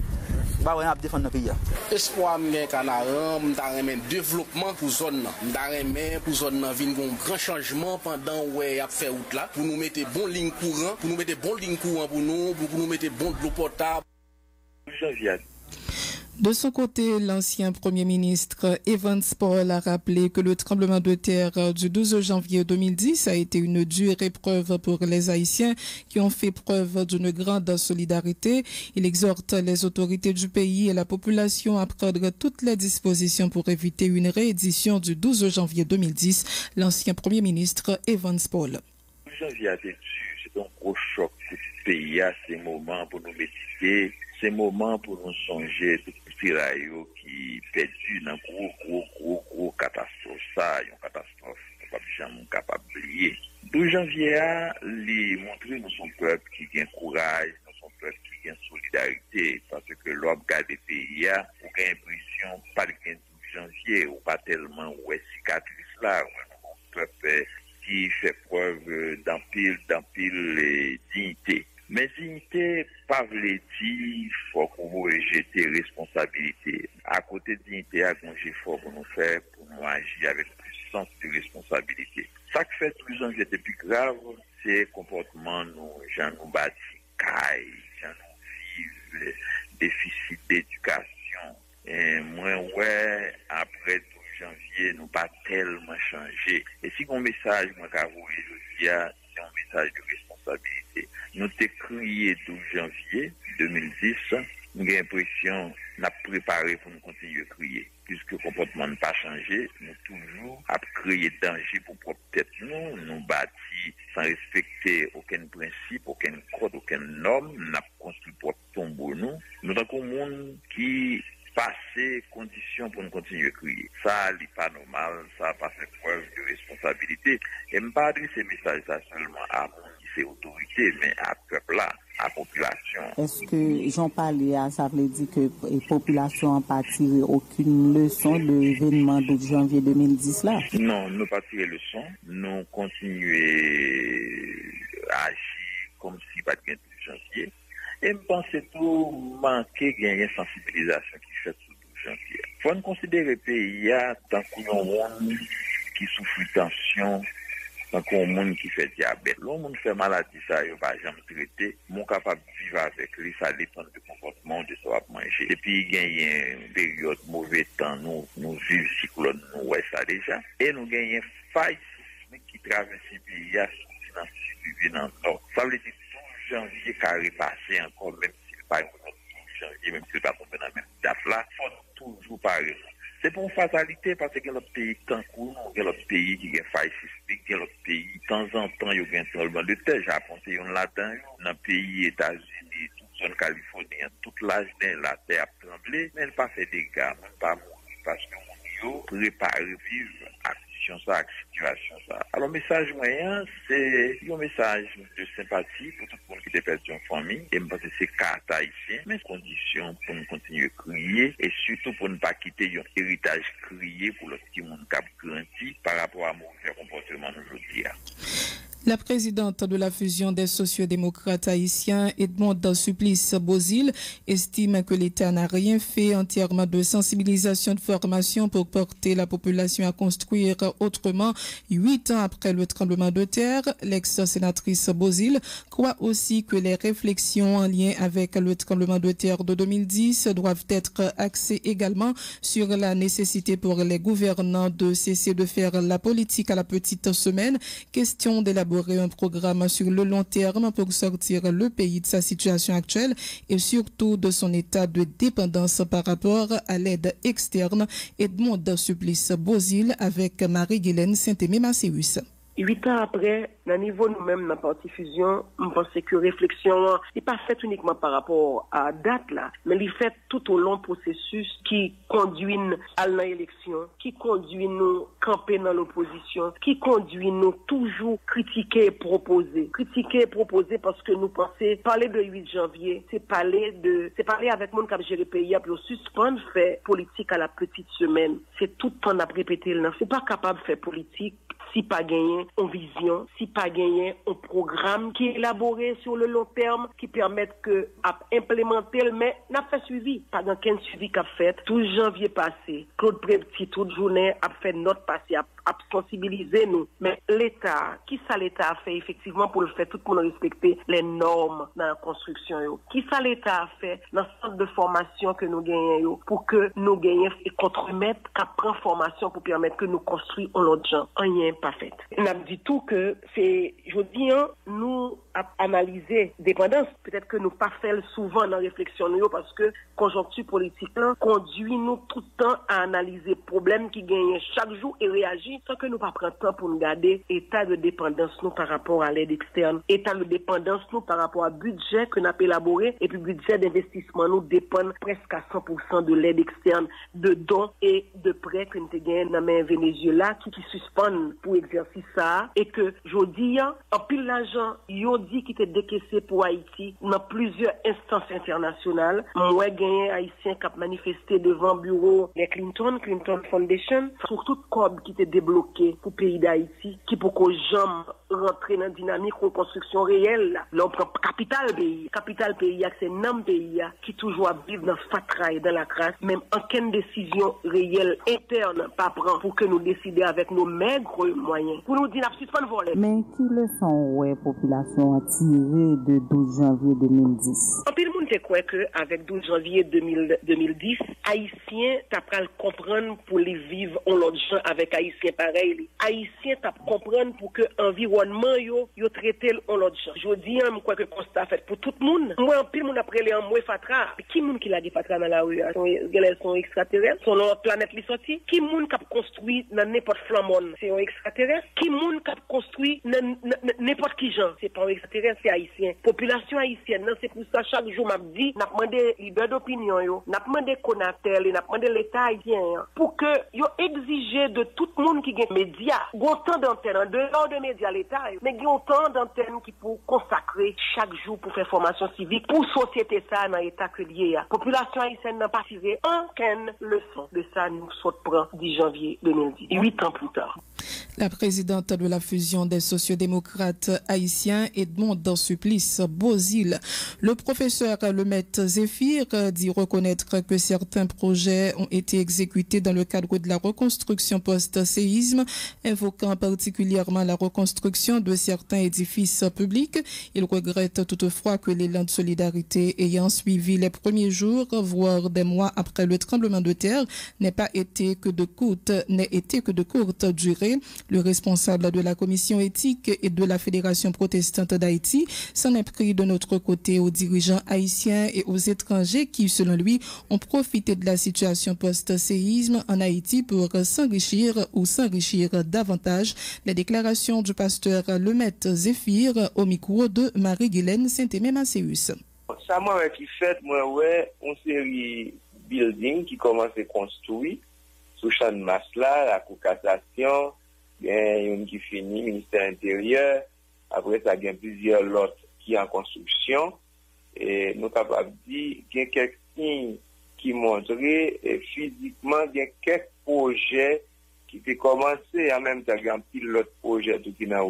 Speaker 22: Bah ouais, on défendre notre pays.
Speaker 23: Espoir m'gain Canaran, m'ta remen développement pour zone là. M'ta remen pour zone là vinn gon grand changement pendant ouais a fait route là pour nous mettre bon ligne courant, pour nous mettre bon ligne courant pour nous mettre bon de l'eau potable.
Speaker 2: De son côté, l'ancien Premier ministre Evans Paul a rappelé que le tremblement de terre du 12 janvier 2010 a été une dure épreuve pour les Haïtiens qui ont fait preuve d'une grande solidarité. Il exhorte les autorités du pays et la population à prendre toutes les dispositions pour éviter une réédition du 12 janvier 2010. L'ancien Premier ministre Evans Paul.
Speaker 1: Janvier a été dur, c'est un gros choc pour tout le pays, c'est un moment pour nous méditer, c'est un moment pour nous songer tout petit rayon qui perdu dans gros catastrophe. Ça, une catastrophe, pas jamais capable d'oublier. 12 janvier a montré nous sommes peuple qui gagne courage, nous sommes peuple qui gagne solidarité, parce que l'homme garde le pays a, on a l'impression pas le 12 janvier, ou pas tellement ouais cicatrice là, peuple qui fait preuve d'un pile dignité. Mais dignité, pas veut dire faut qu'on rejeter responsabilité. À côté de dignité, à congé fort pour nous faire, pour nous agir avec plus sens de responsabilité. Ça qui fait plus janvier était plus grave, c'est comportement nous, gens nous bâtis, gens nous vivent, déficit d'éducation. Et moi, ouais, après 12 janvier, nous pas tellement changé. Et si mon message, moi, qu'à vous, c'est un message de responsabilité. Nous t'ai crié 12 janvier 2010, nous avons l'impression qu'on a préparé pour nous continuer à crier. Puisque le comportement n'a pas changé, nous toujours à créer danger pour propre tête nous bâtis sans respecter aucun principe, aucun code, aucune norme, nous avons construit propre tombeau nous. Nous avons un monde qui passer conditions pour nous continuer à crier. Ça, n'est pas normal, ça n'a pas fait preuve de responsabilité. Et je ne pas adresser ces messages seulement à ces autorités, mais à peuple là, à la population.
Speaker 4: Est-ce que Jean parlait à ça veut dire que la population n'a pas tiré aucune leçon de l'événement de janvier 2010 là?
Speaker 1: Non, nous n'avons pas tiré leçon. Nous continuons à agir comme si pas de janvier. Et je pense que tout manquer de sensibilisation qui fait sous 12 janvier. Il faut considérer le pays tant qu'il y a un monde qui souffre de tension, tant qu'il y a un monde qui fait diabète. Le monde fait maladie, ça, il ne va pas jamais traiter. Mon capable de vivre avec lui, ça dépend du comportement de ce qu'on va manger. Et puis, il y a une période mauvais temps, nous vivons cyclone, nous voyons ça déjà. Et nous gagnons une faille sismique qui traverse le pays, dans le sud, dans le nord. Ça veut dire janvier qui a repassé encore, même si le pas 12 janvier, même si le pas tombé dans la même date là, il faut toujours parler. C'est pour une fatalité parce que l'autre pays Cancun, l'autre pays qui a faille sismique, l'autre pays, de temps en temps, il y a un tremblement de terre. Japon, c'est là-dedans, dans le pays États-Unis, toute zone Californie, toute l'âge la terre a tremblé, mais elle n'a pas fait des dégâts, même pas mourir parce que nous préparé vivre à ça, situation ça. Alors, le message moyen, c'est un message de sympathie pour tout le monde qui est perdu en famille. Et je pense que c'est carte haïtien, mais conditions pour nous continuer à crier et surtout pour ne pas quitter un héritage crié pour le petit monde qui a grandi par rapport à mon comportement aujourd'hui.
Speaker 2: La présidente de la fusion des sociodémocrates haïtiens, Edmond Supplice Bozil, estime que l'État n'a rien fait en termes de sensibilisation de formation pour porter la population à construire autrement. 8 ans après le tremblement de terre, l'ex-sénatrice Bozil croit aussi que les réflexions en lien avec le tremblement de terre de 2010 doivent être axées également sur la nécessité pour les gouvernants de cesser de faire la politique à la petite semaine. Question d'élaborer un programme sur le long terme pour sortir le pays de sa situation actuelle et surtout de son état de dépendance par rapport à l'aide externe. Edmond Supplice Bozil avec Marie-Guylaine Saint-Aimé-Macéus.
Speaker 5: 8 ans après, dans le niveau nous-mêmes, dans la partie fusion, je pense que réflexion n'est pas faite uniquement par rapport à la date là, mais elle est faite tout au long processus qui conduit à l'élection, qui conduit nous camper dans l'opposition, qui conduit nous toujours critiquer et proposer. Critiquer et proposer parce que nous pensons, parler de 8 janvier, c'est parler avec monde qui a géré le pays, puis suspendre faire politique à la petite semaine. C'est tout le temps à répéter là. C'est pas capable de faire politique si pas gagné en vision, si pas gagné un programme qui est élaboré sur le long terme, qui permette que à implémenter, mais n'a fait suivi. Pas dans quel suivi qu'a fait. Tout janvier passé, Claude Prépetit, toute journée, a fait notre passé, a sensibilisé nous. Mais l'État, qui ça l'État a fait effectivement pour le faire tout le monde respecter les normes dans la construction yo? Qui ça l'État a fait dans le centre de formation que nous gagnons pour que nous gagnions et contre-mettre qu'à prendre formation pour permettre que nous construisons l'autre gens. Rien pas fait. On a dit tout que c'est, je dis, nous analyser dépendance. Peut-être que nous pas fait souvent dans la réflexion parce que conjoncture politique là conduit nous tout le temps à analyser problèmes qui gagnent chaque jour et réagir sans que nous pas prendre temps pour nous garder état de dépendance nous par rapport à l'aide externe, état de dépendance nous par rapport à budget que nous avons élaboré et puis budget d'investissement nous dépend presque à 100% de l'aide externe, de dons et de prêts que nous avons dans le Venezuela qui suspendent pour exercer ça et que je dis en pile l'argent yo dit qui était décaissé pour Haïti dans plusieurs instances internationales. Moi gagné haïtien qui a manifesté devant bureau de Clinton Foundation sur toute corps qui était débloqué pour pays d'Haïti qui pour que jamais rentrer dans dynamique de construction réelle. Là on prend capital pays c'est nam pays qui toujours vivre dans fatras et dans la crasse, même aucune décision réelle interne pas prend pour que nous décidions avec nos maigres moyens. Pour nous dire pas voler.
Speaker 4: Mais qui leçon ouais population a tiré de 12 janvier 2010?
Speaker 5: En pile monde te croit que avec 12 janvier 2010, haïtien t'a pral comprendre pour les vivre en l'autre gens avec haïtien pareil. Haïtien t'a comprendre pour que environnement yo traité en l'autre gens. Je dis je crois que constat fait pour tout le monde. Moi en pile monde après les en moi fatra. Qui monde qui l'a dit fatra dans la rue? Sont extraterrestres, sont leur planète li sorti. Qui monde qui a construit dans n'importe flamone? C'est un extraterrestre. Qui monde qui a construit dans n'importe qui gens? C'est pas un extraterrestre, c'est haïtien. Population haïtienne, c'est pour ça chaque jour m'a dit n'a demandé liberté d'opinion yo, n'a demandé Conatel, n'a demandé l'état haïtien pour que yo exiger de tout le monde qui gagne médias, autant d'antennes en dehors de médias l'état, mais autant d'antennes qui pour consacrer chaque jour pour faire formation civique pour société ça dans l'état que lié. Population haïtienne n'a pas tiré aucune leçon de ça nous saute prend 10 janvier 2010, 8 ans plus tard.
Speaker 2: La présidente de la fusion des sociodémocrates haïtiens Edmond Supplice Bozil. Le professeur Lemaitre Zéphir dit reconnaître que certains projets ont été exécutés dans le cadre de la reconstruction post-séisme, invoquant particulièrement la reconstruction de certains édifices publics. Il regrette toutefois que l'élan de solidarité ayant suivi les premiers jours, voire des mois après le tremblement de terre, n'ait été que de courte durée. Le responsable de la commission éthique et de la Fédération protestante d'Haïti s'en est pris de notre côté aux dirigeants haïtiens et aux étrangers qui, selon lui, ont profité de la situation post-séisme en Haïti pour s'enrichir ou s'enrichir davantage. Les déclarations du pasteur Lemaitre Zéphir au micro de Marie-Guylaine Saint-Aimé-Macéus.
Speaker 1: Ça m'a qui fait, une série building qui commence à construire sous champ de masse là, la Cour cassation, il y a une qui finit, ministère intérieur, après ça il y a plusieurs lots qui sont en construction, et nous sommes capables de dire qu'il y a quelques signes qui montrent physiquement il y a quelques projets qui ont commencé, en même temps il y a un pilote projet tout qui n'a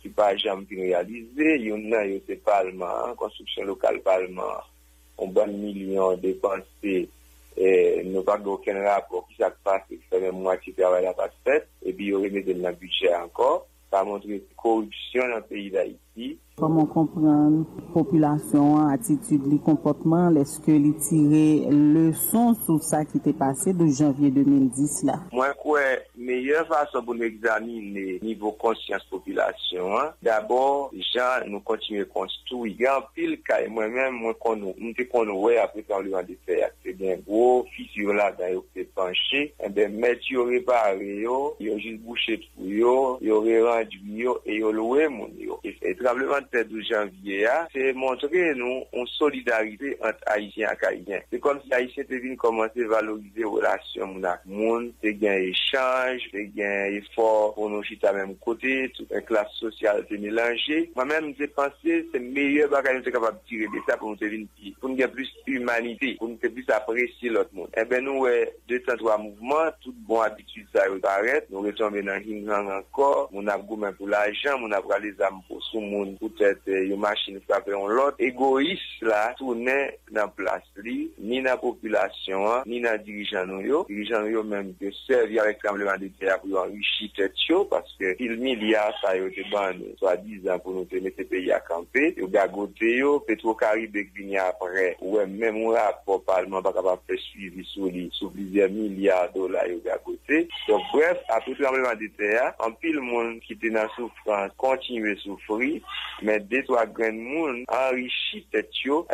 Speaker 1: qui pas jamais réalisé, il y en a eu Parlement, construction locale Parlement, un bon million dépensé. Nous n'avons pas aucun rapport qui s'est passé, qui fait même moitié de travail à pas fait, et puis il y aurait mis dans le budget encore, ça montre corruption dans le pays d'Haïti.
Speaker 4: Comment comprendre la population, attitude, les comportements, est-ce que les tirer leçon sur ça qui était passé de janvier 2010 là?
Speaker 1: Moi, quoi, meilleure façon pour nous examiner niveau conscience population, d'abord, gens, nous continuons à construire. Il y a un pile cas, moi-même, nous après tremblement de terre, c'est bien gros, fissure là, d'ailleurs, c'est penché, et bien, mettre, il aurait réparé, il aurait juste bouché tout, il aurait rendu, et il aurait loué mon, et tremblement de 12 janvier, c'est montrer nous une solidarité entre Haïtiens et Haïtiens. C'est comme si Haïtiens devaient commencer à valoriser les relations avec le monde, c'est un échange, c'est un effort pour nous chiter à même côté, toute une classe sociale est mélangée. Moi-même, j'ai pensé c'est le meilleur bagage que nous sommes capables de tirer de ça pour nous devenir pour nous avoir plus d'humanité, pour nous plus à
Speaker 3: apprécier l'autre monde. Eh ben nous, deux temps, trois mouvements, toute bonne habitude, ça arrête. Nous retombons dans King encore. On a goûté pour l'argent, on a pris les âmes pour sous monde, peut-être une machine frapper en l'autre. Égoïste, là, tourner dans place, ni dans la population, ni dans les dirigeants, dirigeants même que servir avec tremblement de terre pour enrichir tête chaud, parce que il milliards, ça a été banni, soit 10 ans pour nous mettre ces pays à camper. Yo gagoté, Petro-Caribe qui vient après, ouais, même un rapport parlement pas capable de faire suivi sur plusieurs milliards de dollars, yo gagoté. Donc, bref, après le tremblement de terre, en pile monde qui était dans la souffrance, continue à souffrir, mais des trois grands monde enrichit tête chaud,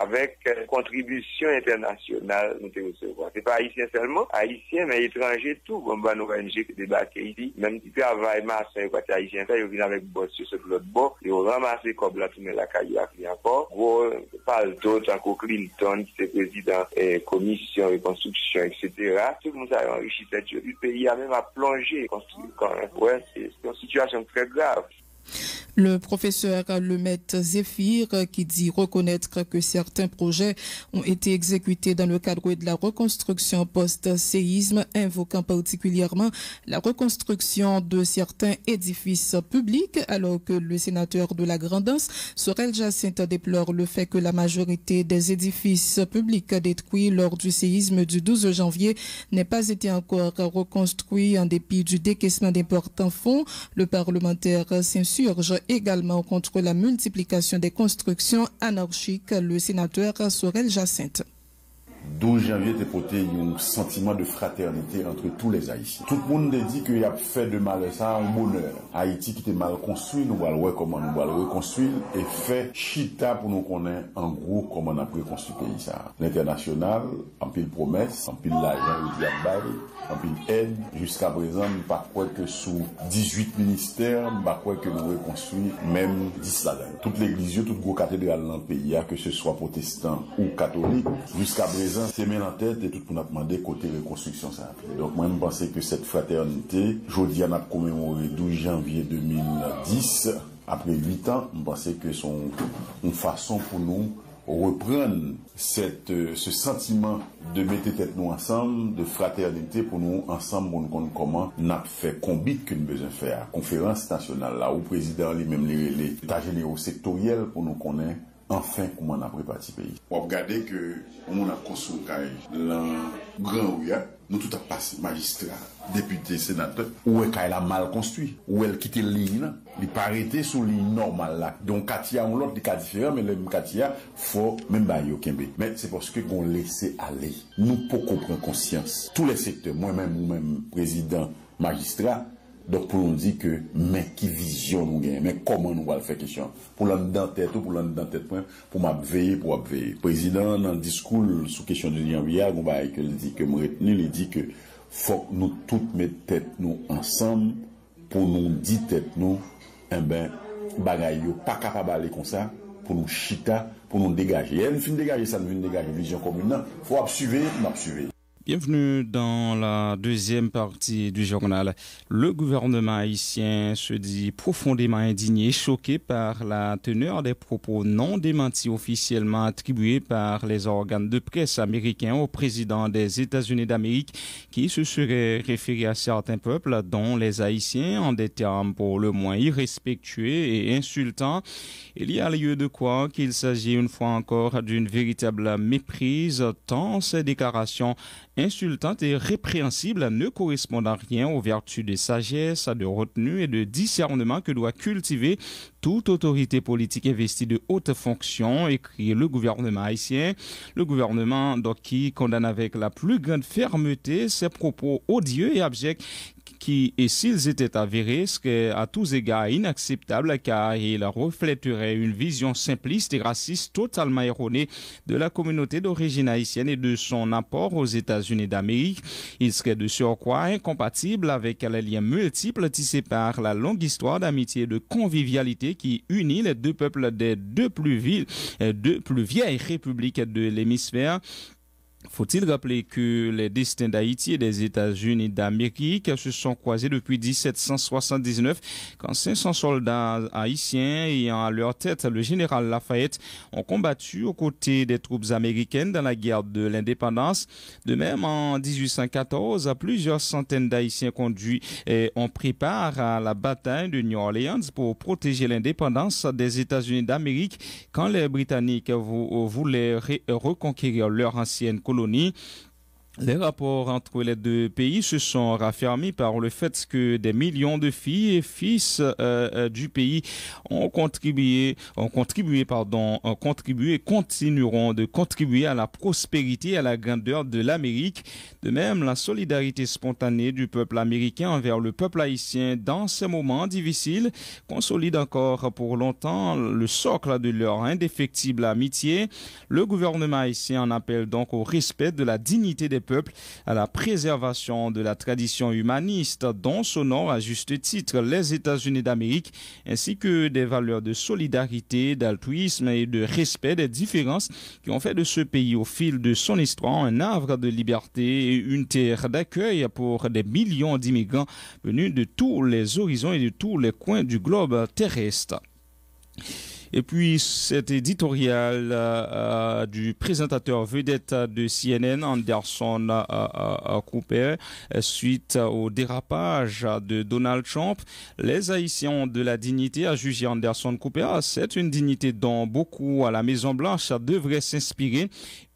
Speaker 3: avec contribution internationale, nous te recevons. C'est pas haïtien seulement, haïtien, mais étranger tout, comme nous ONG qui débarquent ici, même si travail massé, quand haïtien fait, ils viennent avec boss sur ce l'autre bord, ils ont ramassé comme la tourner la caille à encore, gros, parle d'autres, encore Clinton, qui est président, commission, reconstruction, etc. Tout le monde a enrichi cette chose. Le pays a même à plonger, construire quand même. Ouais, c'est une situation très grave.
Speaker 2: Le professeur Lemaitre Zéphir qui dit reconnaître que certains projets ont été exécutés dans le cadre de la reconstruction post-séisme, invoquant particulièrement la reconstruction de certains édifices publics, alors que le sénateur de la Grand'Anse, Sorel Jacinthe, déplore le fait que la majorité des édifices publics détruits lors du séisme du 12 janvier n'aient pas été encore reconstruits en dépit du décaissement d'importants fonds. Le parlementaire s'insurge également contre la multiplication des constructions anarchiques, le sénateur Sorel Jacinthe.
Speaker 6: 12 janvier était porté un sentiment de fraternité entre tous les Haïtiens. Tout le monde dit qu'il a fait de mal ça un bonheur. Haïti qui était mal construit, nous allons voir comment nous allons reconstruire et fait chita pour nous connaître en gros comment on a reconstruit le pays ça. L'international, en pile promesse, en pile l'argent, en pile aide. Jusqu'à présent, nous ne pas croire que sous 18 ministères, nous ne pas croire que nous reconstruisons même 10 là-dedans. Toute l'église, toute gros cathédrale dans le pays, que ce soit protestant ou catholique, jusqu'à présent, c'est mis en tête et tout le monde a demandé côté reconstruction ça. Donc moi je pense que cette fraternité, aujourd'hui on a commémoré 12 janvier 2010, après 8 ans, je pense que c'est une façon pour nous reprendre ce sentiment de mettre tête nous ensemble, de fraternité pour nous ensemble, pour nous connaître comment nous avons fait combien que nous besoin faire. Conférence nationale là, où le président lui-même les états généraux sectoriels pour nous connaître enfin comment on a préparé ce pays. On regarde que on a construit dans grand ouïa, nous tout a passé magistrat, député, sénateur, où est qu'elle a mal construit, où elle quitte ligne, il pas arrêté sur ligne normale là. Donc Katia on l'autre des cas différents, mais le Katia faut même pas y aucun. Mais c'est parce que qu'on laisser aller. Nous pour comprendre conscience. Tous les secteurs, moi-même ou même président, magistrat. Donc pour nous dire que mais qui vision nous gagne, mais comment nous allons faire question pour l'en tête ou pour l'en tête point pour m'veiller pour veiller. Président dans le discours sur question de janvier, on va que dit que me retenir, il dit que faut nous toutes mettre tête nous ensemble pour nous dire tête nous ben bagaille yo pas capable aller comme ça pour nous chita pour nous dégager. Et nous fin dégager ça, nous fin dégager vision commune. Faut suivre, suivre.
Speaker 8: Bienvenue dans la deuxième partie du journal. Le gouvernement haïtien se dit profondément indigné, choqué par la teneur des propos non démentis officiellement attribués par les organes de presse américains au président des États-Unis d'Amérique qui se serait référé à certains peuples, dont les Haïtiens, en des termes pour le moins irrespectueux et insultants. Il y a lieu de croire qu'il s'agit une fois encore d'une véritable méprise, tant ces déclarations insultante et répréhensible ne correspondent à rien aux vertus de sagesse, de retenue et de discernement que doit cultiver toute autorité politique investie de hautes fonctions, écrit le gouvernement haïtien. Le gouvernement donc qui condamne avec la plus grande fermeté ces propos odieux et abjects qui, et s'ils étaient avérés, seraient à tous égards inacceptables car ils reflèteraient une vision simpliste et raciste totalement erronée de la communauté d'origine haïtienne et de son apport aux États-Unis d'Amérique. Ils seraient de surcroît incompatibles avec les liens multiples tissés par la longue histoire d'amitié et de convivialité qui unit les deux peuples des deux plus vieilles républiques de l'hémisphère. Faut-il rappeler que les destins d'Haïti et des États-Unis d'Amérique se sont croisés depuis 1779 quand 500 soldats haïtiens ayant à leur tête le général Lafayette ont combattu aux côtés des troupes américaines dans la guerre de l'indépendance. De même, en 1814, plusieurs centaines d'Haïtiens conduits ont pris part à la bataille de New Orleans pour protéger l'indépendance des États-Unis d'Amérique quand les Britanniques voulaient reconquérir leur ancienne colonie. Les rapports entre les deux pays se sont raffermis par le fait que des millions de filles et fils du pays ont contribué et continueront de contribuer à la prospérité et à la grandeur de l'Amérique. De même, la solidarité spontanée du peuple américain envers le peuple haïtien dans ces moments difficiles consolide encore pour longtemps le socle de leur indéfectible amitié. Le gouvernement haïtien en appelle donc au respect de la dignité des peuple, à la préservation de la tradition humaniste dont s'honorent à juste titre les États-Unis d'Amérique, ainsi que des valeurs de solidarité, d'altruisme et de respect des différences qui ont fait de ce pays au fil de son histoire un havre de liberté et une terre d'accueil pour des millions d'immigrants venus de tous les horizons et de tous les coins du globe terrestre. Et puis cet éditorial du présentateur vedette de CNN, Anderson Cooper, suite au dérapage de Donald Trump. Les Haïtiens ont de la dignité, a jugé Anderson Cooper. C'est une dignité dont beaucoup à la Maison-Blanche devraient s'inspirer.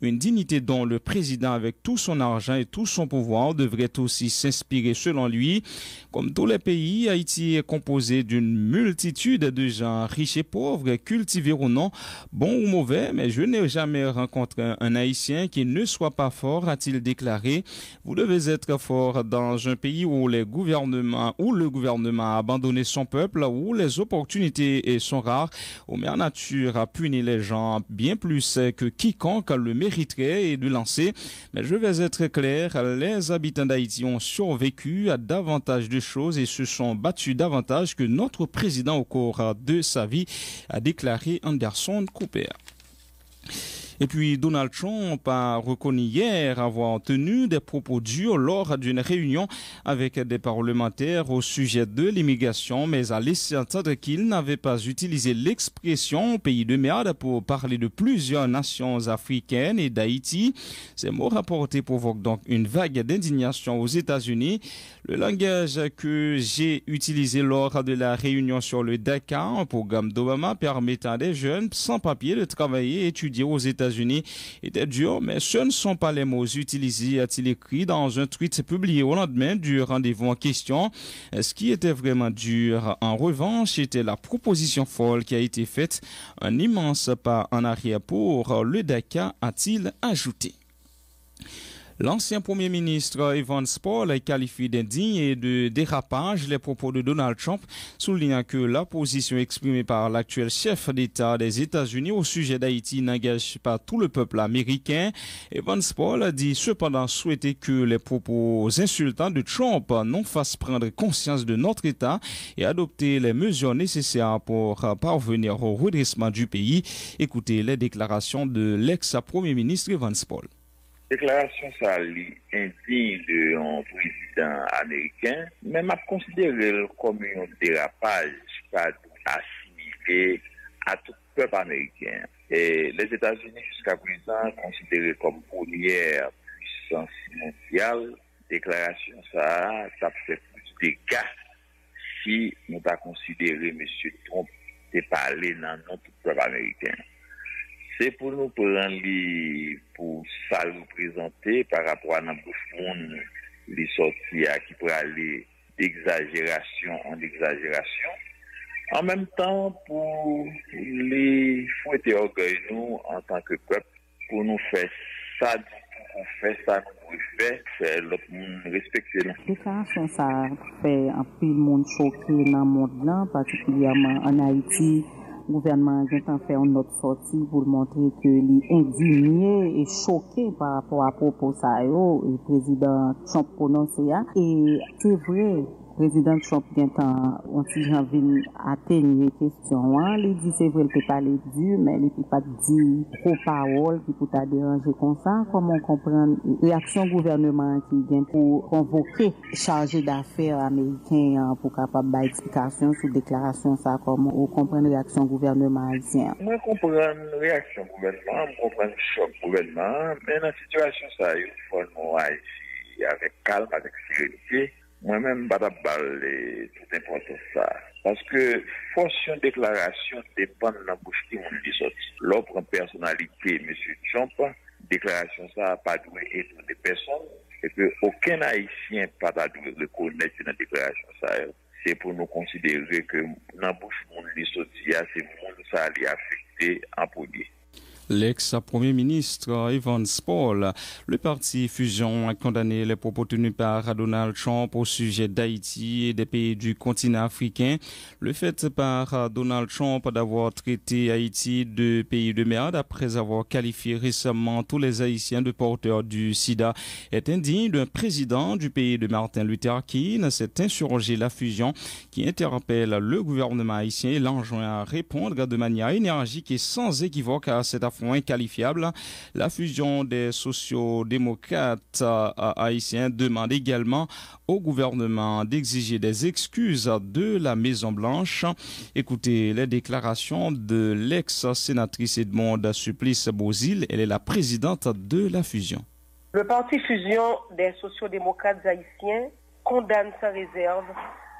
Speaker 8: Une dignité dont le président, avec tout son argent et tout son pouvoir, devrait aussi s'inspirer selon lui. Comme tous les pays, Haïti est composé d'une multitude de gens riches et pauvres, cultivés ou non, bons ou mauvais, mais je n'ai jamais rencontré un Haïtien qui ne soit pas fort, a-t-il déclaré. Vous devez être fort dans un pays où le gouvernement a abandonné son peuple, où les opportunités sont rares, où Mère Nature a puni les gens bien plus que quiconque le mériterait et de lancer. Mais je vais être clair, les habitants d'Haïti ont survécu à davantage de choses et se sont battus davantage que notre président au cours de sa vie, a déclaré Anderson Cooper. Et puis Donald Trump a reconnu hier avoir tenu des propos durs lors d'une réunion avec des parlementaires au sujet de l'immigration, mais a laissé entendre qu'il n'avait pas utilisé l'expression pays de merde pour parler de plusieurs nations africaines et d'Haïti. Ces mots rapportés provoquent donc une vague d'indignation aux États-Unis. Le langage que j'ai utilisé lors de la réunion sur le DACA, un programme d'Obama permettant à des jeunes sans papier de travailler et étudier aux États-Unis, était dur, mais ce ne sont pas les mots utilisés, a-t-il écrit dans un tweet publié au lendemain du rendez-vous en question. Ce qui était vraiment dur, en revanche, était la proposition folle qui a été faite, un immense pas en arrière pour le DACA, a-t-il ajouté. L'ancien Premier ministre Evans Paul qualifie d'indigne et de dérapage les propos de Donald Trump, soulignant que la position exprimée par l'actuel chef d'État des États-Unis au sujet d'Haïti n'engage pas tout le peuple américain. Evans Paul a dit cependant souhaiter que les propos insultants de Trump nous fassent prendre conscience de notre État et adopter les mesures nécessaires pour parvenir au redressement du pays. Écoutez les déclarations de l'ex-Premier ministre Evans Paul.
Speaker 1: Déclaration ça indigne d'un président américain, mais m'a considéré comme un dérapage pas assimilé à tout peuple américain. Et les États-Unis jusqu'à présent considérés comme première puissance mondiale, déclaration ça fait plus de dégâts si nous avons considéré M. Trump de parler dans notre peuple américain. C'est pour nous prendre pour ça nous présenter par rapport à notre monde, les sorties qui pourraient aller d'exagération en exagération. En même temps, pour les fouetter orgueil nous en tant que peuple, pour nous faire ça, on fait ça, nous faire l'autre monde respecter nous.
Speaker 4: Déclaration ça fait un peu de monde choqué dans le monde là, particulièrement en Haïti. Le gouvernement a fait une autre sortie pour montrer que les indignés et choqués par rapport à propos ça le président Trump prononcé. Et c'est vrai président Trump on si janvier atteindre question il dit c'est vrai il peut parler dur mais il peut pas dire trop parole qui peut ta déranger comme ça. Comment comprendre réaction gouvernement qui vient pour convoquer chargé d'affaires américain pour capable faire explication sur déclaration ça, comment on comprend réaction gouvernement haïtien?
Speaker 1: Moi comprendre réaction gouvernement, je comprends choc gouvernement, mais dans la situation ça il faut nous agir avec calme, avec sérénité. Moi-même, je ne vais pas parler tout important ça. Parce que, fonction déclaration dépend de la bouche qui nous sorti. L'autre personnalité, M. Trump, déclaration ça n'a pas dû être des personnes, et que aucun Haïtien n'a pas dû reconnaître dans la déclaration ça. C'est pour nous considérer que dans la bouche qui nous sorti, c'est monde ça allait affecter en premier.
Speaker 8: L'ex-premier ministre Evans Paul, le parti Fusion a condamné les propos tenus par Donald Trump au sujet d'Haïti et des pays du continent africain. Le fait par Donald Trump d'avoir traité Haïti de pays de merde après avoir qualifié récemment tous les Haïtiens de porteurs du sida est indigne d'un président du pays de Martin Luther King. C'est insurgé la Fusion qui interpelle le gouvernement haïtien et l'enjoint à répondre de manière énergique et sans équivoque à cet affront inqualifiable. La Fusion des sociaux-démocrates haïtiens demande également au gouvernement d'exiger des excuses de la Maison-Blanche. Écoutez les déclarations de l'ex-sénatrice Edmonde Supplice-Beauzile. Elle est la présidente de la Fusion.
Speaker 5: Le parti Fusion des sociaux-démocrates haïtiens condamne sans réserve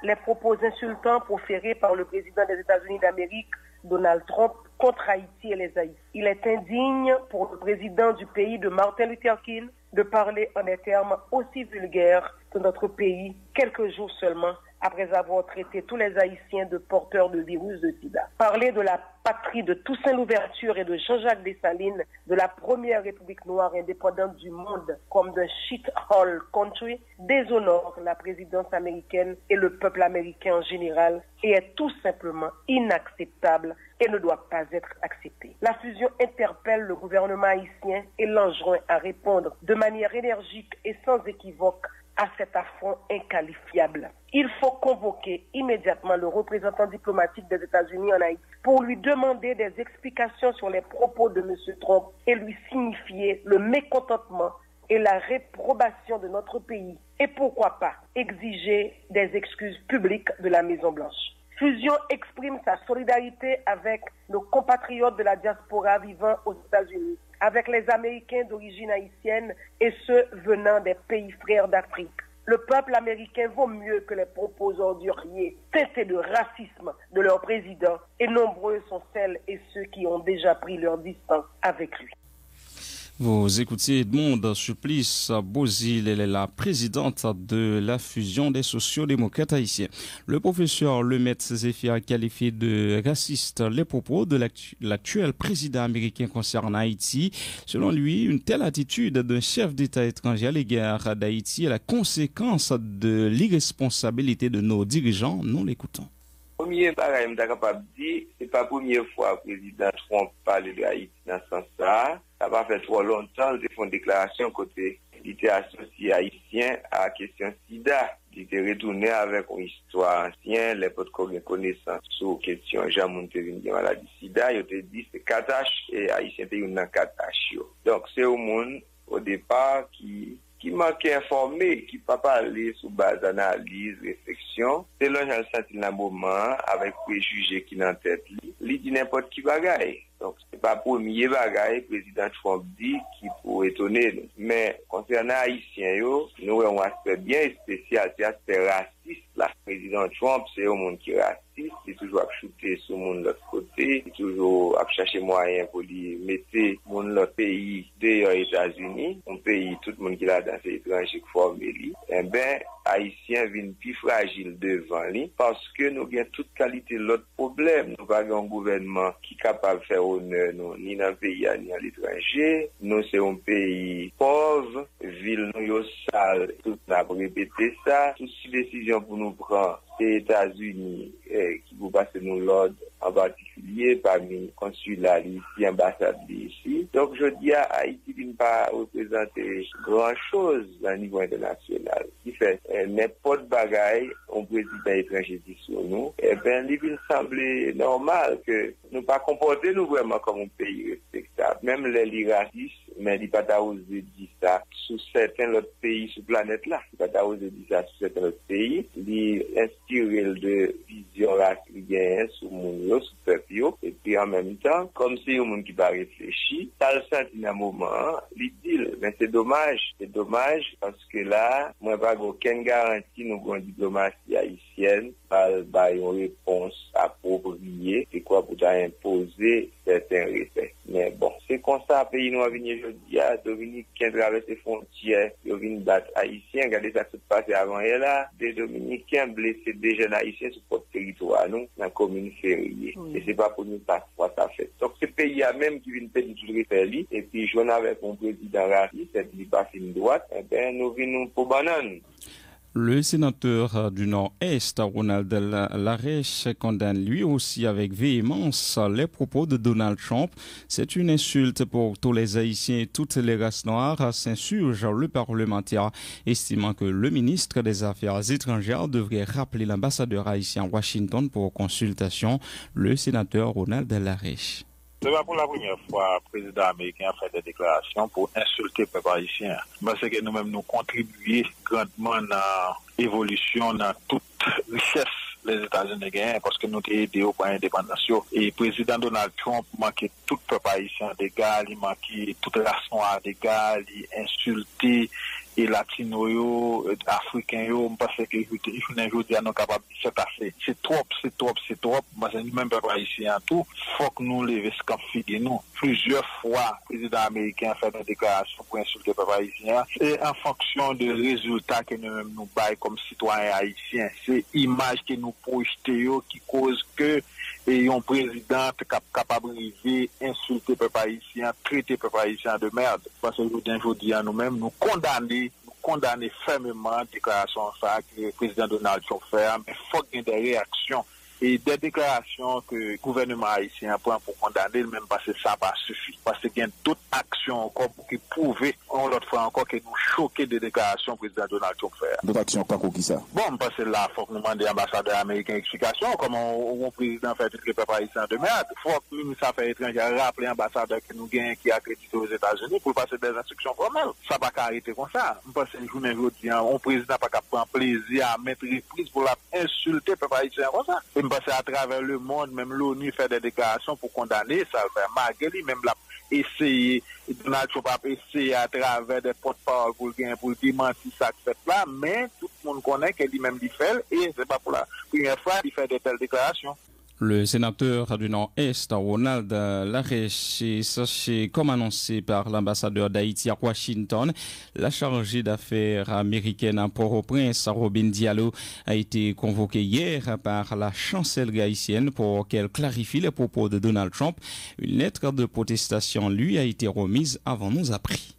Speaker 5: les propos insultants proférés par le président des États-Unis d'Amérique, Donald Trump, contre Haïti et les Haïtiens. Il est indigne pour le président du pays de Martin Luther King de parler en des termes aussi vulgaires que notre pays, quelques jours seulement après avoir traité tous les Haïtiens de porteurs de virus de sida. Parler de la patrie de Toussaint Louverture et de Jean-Jacques Dessalines, de la première république noire indépendante du monde, comme d'un shithole country, déshonore la présidence américaine et le peuple américain en général et est tout simplement inacceptable et ne doit pas être accepté. La fusion interpelle le gouvernement haïtien et l'enjoint à répondre de manière énergique et sans équivoque à cet affront inqualifiable. Il faut convoquer immédiatement le représentant diplomatique des États-Unis en Haïti pour lui demander des explications sur les propos de M. Trump et lui signifier le mécontentement et la réprobation de notre pays. Et pourquoi pas exiger des excuses publiques de la Maison-Blanche. Fusion exprime sa solidarité avec nos compatriotes de la diaspora vivant aux États-Unis, avec les Américains d'origine haïtienne et ceux venant des pays frères d'Afrique. Le peuple américain vaut mieux que les propos orduriers, teintés de racisme de leur président, et nombreux sont celles et ceux qui ont déjà pris leur distance avec lui.
Speaker 8: Vous écoutez Edmonde Supplice-Beauzile, elle est la présidente de la Fusion des sociaux-démocrates haïtiens. Le professeur Lemaitre Zéphir a qualifié de raciste les propos de l'actuel président américain concernant Haïti. Selon lui, une telle attitude d'un chef d'État étranger à l'égard d'Haïti est la conséquence de l'irresponsabilité de nos dirigeants. Nous l'écoutons.
Speaker 3: Premier pareil, je suis capable de dire, c'est pas la première fois que le président Trump parle de Haïti dans ce sens-là. Ça n'a pas fait trop longtemps, ils font une déclaration côté il était associé haïtien à la question SIDA. Il était retourné avec une histoire ancienne, les potes qui ont connaissance sur la question Jean-Montevin de maladie SIDA. Il a dit c'est 4H et haïtien était une 4H. Donc c'est au monde, au départ, qui manquait informé, qui ne peut pas aller sous base d'analyse, réflexion. C'est là que j'ai senti un moment avec préjugés qui n'en tête. Il dit n'importe qui bagaille. Donc, ce n'est pas le premier bagaille, le président Trump dit, qui pourrait étonner nous. Mais, concernant Haïtiens, nous avons un aspect bien spécial, c'est l'aspect raciste. Le président Trump, c'est un monde qui est raciste, il est toujours à shooter sur le monde de l'autre côté, il est toujours à chercher moyen pour lui mettre le monde de l'autre pays dehors aux États-Unis, un pays, tout le monde qui est là dans ces étrangers qui forment lui. Eh bien, Haïtiens viennent plus fragiles devant lui parce que nous avons toute qualité de l'autre problème. Nous avons un gouvernement qui est capable de faire honneur nous, ni dans le pays ni à l'étranger. Nous sommes un pays pauvre, ville nous sale, tout n'a pas répété ça. Toutes ces décisions pour nous prendre, c'est les États-Unis qui vous passent nous l'ordre en particulier parmi consulats ici, ambassades ici. Donc je dis à Haïti de ne pas représenter grand-chose au niveau international. Il fait n'importe bagaille, un président étranger dit sur nous, il me semblait normal que nous pas comporter nous vraiment comme un pays respectable. Même les racistes, mais il pas osé dire ça sous certains autres pays sur la planète là. Il pas osé dire ça sur certains autres pays. Il inspire de vision raciste sur mon sur peuple et puis en même temps, comme si un monde qui pas réfléchi, ça le senti dans un moment, il dit, mais c'est dommage parce que là, moi pas aucune garantie nous avons une diplomatie haïtienne par une réponse appropriée, c'est quoi pour imposer certains respects. Mais bon, c'est comme ça, pays nous a venu aujourd'hui, Dominique qui traverse les frontières, ils viennent battre haïtiens, regardez ça qui se passe avant et là, des Dominicains blessés des jeunes haïtiens sur notre territoire, nous, dans la commune Ferrier. Et c'est pas pour nous pas ça fait. Donc ce pays a même qui vient perdre tout le référé, et puis je avec mon président Rafi, c'est lui pas une droite, et bien nous venons pour banane.
Speaker 8: Le sénateur du Nord-Est, Ronald Lareche, condamne lui aussi avec véhémence les propos de Donald Trump. C'est une insulte pour tous les Haïtiens et toutes les races noires, s'insurge le parlementaire, estimant que le ministre des Affaires étrangères devrait rappeler l'ambassadeur haïtien à Washington pour consultation, le sénateur Ronald Lareche.
Speaker 7: Ce n'est pas pour la première fois que le président américain a fait des déclarations pour insulter le peuple haïtien. Parce que nous-mêmes nous contribuons grandement dans l'évolution, dans toute richesse les États-Unis gagnent parce que nous avons aidé au point d'indépendance. Et le président Donald Trump manquait tout le peuple haïtien d'égal, il manquait toute la race noire d'égal, il insultait et latino, africain, parce que aujourd'hui, nous sommes capables de faire assez. C'est trop. Parce que nous-mêmes, peuple haïtien, tout, faut que nous levions ce qu'on fait de nous. Plusieurs fois, le président américain a fait des déclarations pour insulter le peuple haïtien. C'est en fonction des résultats que nous-mêmes nous baillons comme citoyens haïtiens. C'est l'image que nous projetons qui cause que et un président capable de insulter le peuple haïtien, traiter le peuple haïtien de merde. Parce que aujourd'hui, nous-mêmes, nous condamner fermement la déclaration que le président Donald Trump fait, mais il faut qu'il y ait des réactions et des déclarations que le gouvernement haïtien prend pour condamner, même parce que ça n'a pas suffi. Parce qu'il y a d'autres actions encore qui prouvent, l'autre fois encore, que nous choquons des déclarations que le président Donald Trump fait.
Speaker 6: D'autres actions, quoi qui ça?
Speaker 7: Bon, parce que là, il faut que nous demandions à l'ambassadeur américain explication, comment le président fait tout le peuple haïtien de merde. Il faut que le ministre des Affaires étrangères rappelle l'ambassadeur que nous gagnons qui est accrédité aux États-Unis pour passer des instructions formelles. Ça va pas arrêter comme ça. Parce que aujourd'hui, un président n'a pas qu'à prendre plaisir à mettre reprise pour insulter le peuple haïtien comme ça. Parce qu'à travers le monde, même l'ONU fait des déclarations pour condamner ça. Malgré lui, même la essayer, Donald Trump a essayé à travers des porte-paroles pour démentir ça que fait là, mais tout le monde connaît qu'il lui-même dit fait, et c'est pas pour la première fois qu'il fait de telles déclarations.
Speaker 8: Le sénateur du Nord-Est, Ronald Lareche, sachez, comme annoncé par l'ambassadeur d'Haïti à Washington, la chargée d'affaires américaine à Port-au-Prince, Robin Diallo, a été convoquée hier par la chancellerie haïtienne pour qu'elle clarifie les propos de Donald Trump. Une lettre de protestation lui a été remise avant nous appris.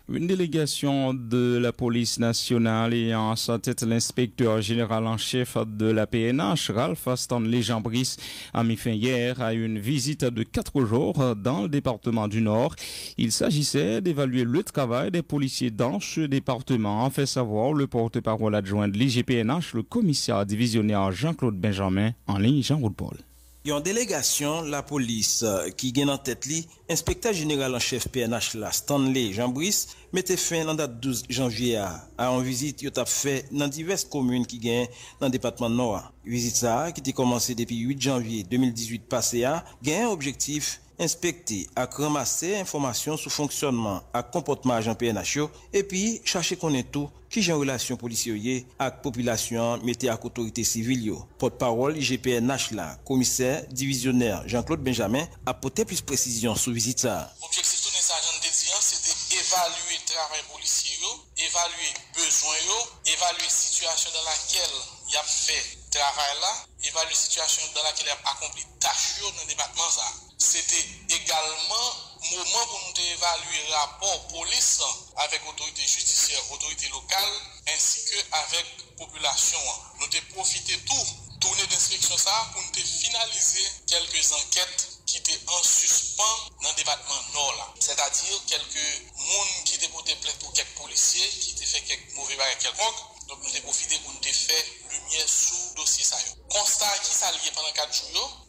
Speaker 8: Une délégation de la police nationale et en sa tête l'inspecteur général en chef de la PNH, Ralph Stanley Jambris, a mis fin hier à une visite de 4 jours dans le département du Nord. Il s'agissait d'évaluer le travail des policiers dans ce département, a fait savoir le porte-parole adjoint de l'IGPNH, le commissaire divisionnaire Jean-Claude Benjamin, en ligne Jean-Roux-Paul.
Speaker 10: En délégation, la police qui gagne en tête li, inspecteur général en chef PNH la Stanley Jambris, mettait fin en date 12 janvier à une visite qui a fait dans diverses communes qui gagnent dans le département Nord. Visite ça qui a commencé depuis 8 janvier 2018 passé à gagne un objectif inspecter et ramasser informations sur fonctionnement et comportement agent PNH et puis chercher connaître tout qui j'ai en relation policière avec population mettez à autorité civile. Porte-parole IGPNH la commissaire divisionnaire Jean-Claude Benjamin a apporté plus précision sur visite ça.
Speaker 11: Objectif de notre agent de c'était évaluer le travail policier, évaluer besoin, évaluer situation dans laquelle il a fait travail là, évaluer situation dans laquelle il a accompli tâches dans le département ça. C'était également moment pour nous évaluer le rapport police avec autorité judiciaire, autorité locale, ainsi que avec population. Nous avons profité tout tournée d'inspection ça pour nous finaliser quelques enquêtes qui était en suspens dans le département nord là. C'est-à-dire quelques monde qui étaient portés plainte pour quelques policiers qui étaient fait quelques mauvais bagages quelconques. Donc nous avons profité pour nous faire lumière sous dossier ça. Constat qui s'allié pendant 4 jours,